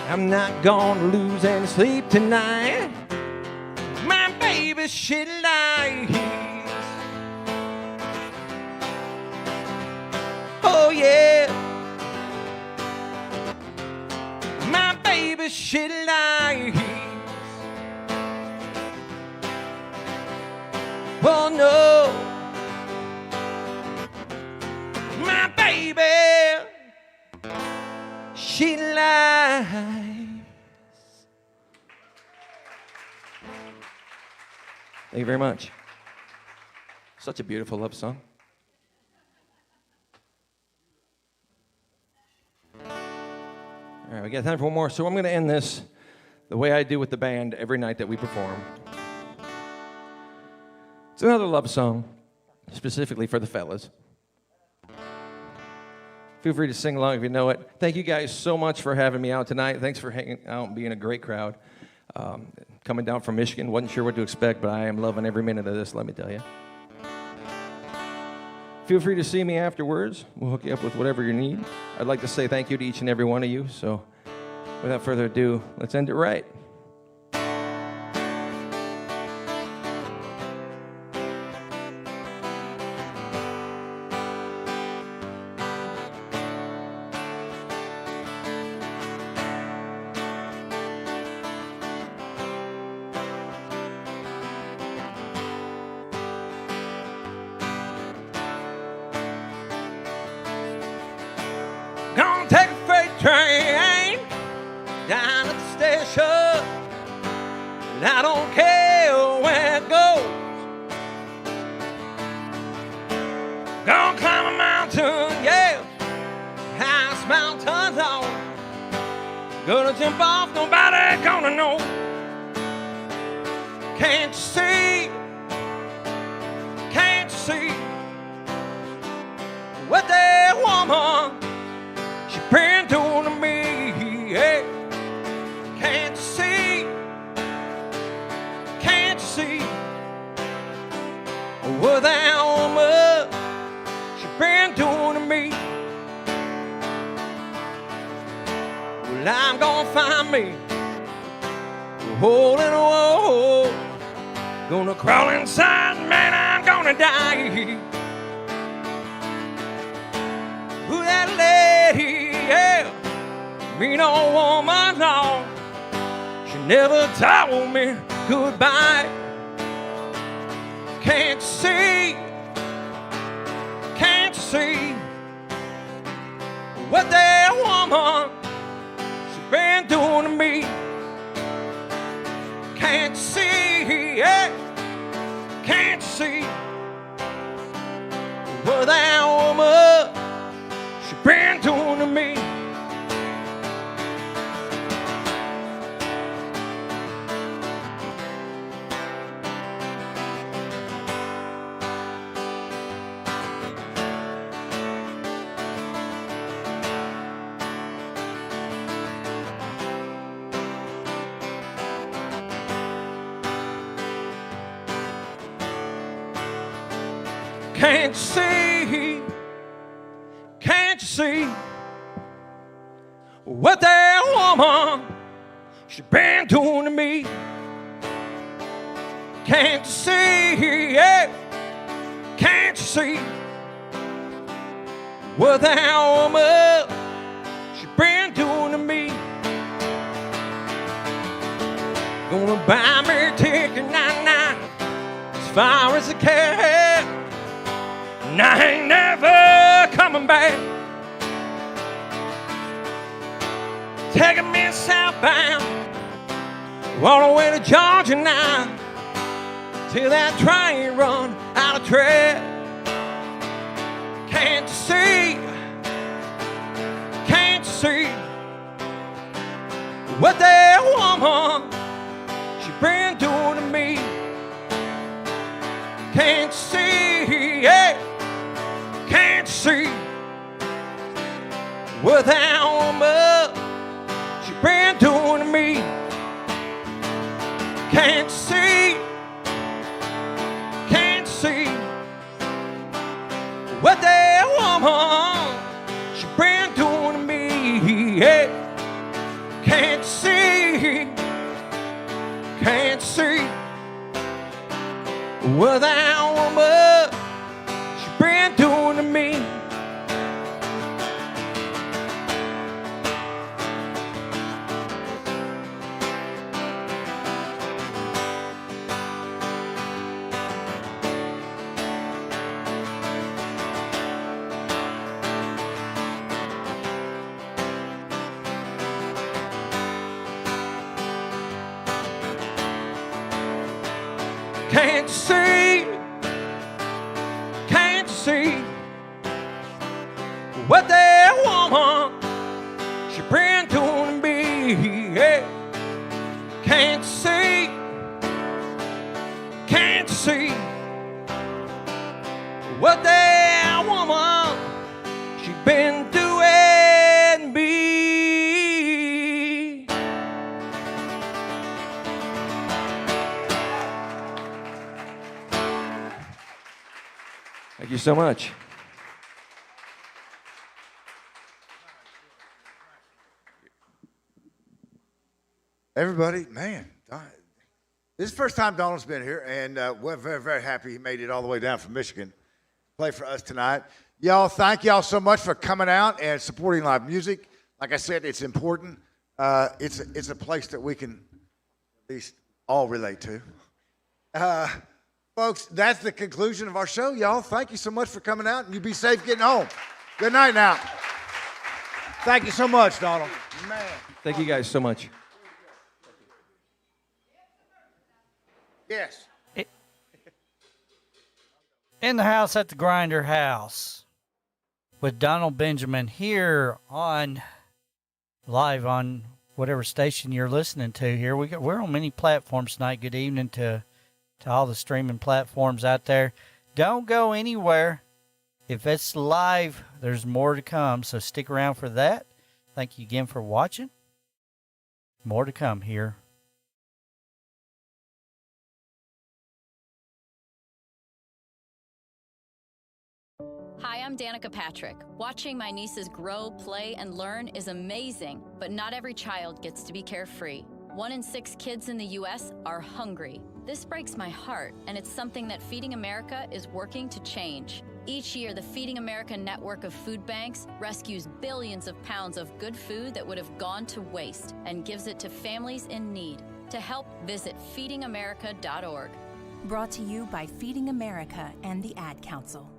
I'm not gonna lose any sleep tonight. My baby, she lies. Oh yeah. My baby, she lies. Oh no. My baby, she lies. Thank you very much. Such a beautiful love song. All right, we got time for one more. So I'm going to end this the way I do with the band every night that we perform. It's another love song, specifically for the fellas. Feel free to sing along if you know it. Thank you guys so much for having me out tonight. Thanks for hanging out and being a great crowd. Coming down from Michigan, wasn't sure what to expect, but I am loving every minute of this, let me tell you. Feel free to see me afterwards. We'll hook you up with whatever you need. I'd like to say thank you to each and every one of you, so without further ado, let's end it right. Gonna take a freight train down at the station, and I don't care where it goes. Gonna climb a mountain, yeah, highest mountain on. Gonna jump off, nobody gonna know. Can't you see? Can't you see what that woman she been doing to me? Yeah. Can't you see? Can't you see what that woman she been doing to me? Well, I'm gonna find me a hole in a wall. Gonna crawl inside, man, I'm gonna die. Who that lady, yeah, me no woman, no. She never told me goodbye. Can't you see? Can't you see what that woman she been doing to me? Can't you see? Yeah. Can't you see what that woman she been doing to me? Can't you see? Can't you see what that woman she been doing to me? Can't you see? Yeah. Can't you see what that woman she been doing to me? Gonna buy me a ticket, nah, as far as I can. And I ain't never coming back. Taking me southbound, all the way to Georgia now, till that train run out of track. Can't you see? Can't you see what that woman she been doing to me? Can't you see? Yeah. Can't you see what that woman she been doing to me? Can't you see? Can't you see what that woman she been doing to me? Yeah. Can't you see? Can't you see what that woman she been doing to me? Can't you see? Can't you see what that woman she been doing to me? Yeah. Can't you see? Can't you see what that woman she been doing to me? Thank you so much. Everybody, man, this is the first time Donald's been here, and we're very, very happy he made it all the way down from Michigan to play for us tonight. Y'all, thank y'all so much for coming out and supporting live music. Like I said, it's important. It's a place that we can at least all relate to. Folks, that's the conclusion of our show, y'all. Thank you so much for coming out, and you be safe getting home. Good night now. Thank you so much, Donald. Man. Thank you guys so much. Yes. In the house at the Grinder House with Donald Benjamin here on live on whatever station you're listening to here. We're on many platforms tonight. Good evening to all the streaming platforms out there. Don't go anywhere. If it's live, there's more to come, so stick around for that. Thank you again for watching. More to come here. Hi, I'm Danica Patrick. Watching my nieces grow, play, and learn is amazing, but not every child gets to be carefree. 1 in 6 kids in the U.S. are hungry. This breaks my heart, and it's something that Feeding America is working to change. Each year, the Feeding America network of food banks rescues billions of pounds of good food that would have gone to waste and gives it to families in need. To help, visit feedingamerica.org. Brought to you by Feeding America and the Ad Council.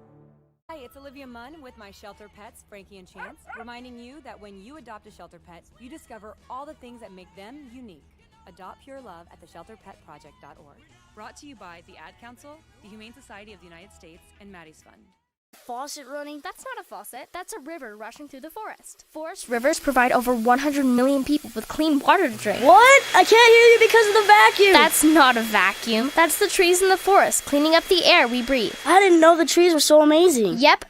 Hi, it's Olivia Munn with my shelter pets, Frankie and Chance, reminding you that when you adopt a shelter pet, you discover all the things that make them unique. Adopt pure love at theshelterpetproject.org. Brought to you by the Ad Council, the Humane Society of the United States, and Maddie's Fund. Faucet running? That's not a faucet. That's a river rushing through the forest. Forest rivers provide over 100 million people with clean water to drink. What? I can't hear you because of the vacuum. That's not a vacuum. That's the trees in the forest cleaning up the air we breathe. I didn't know the trees were so amazing. Yep.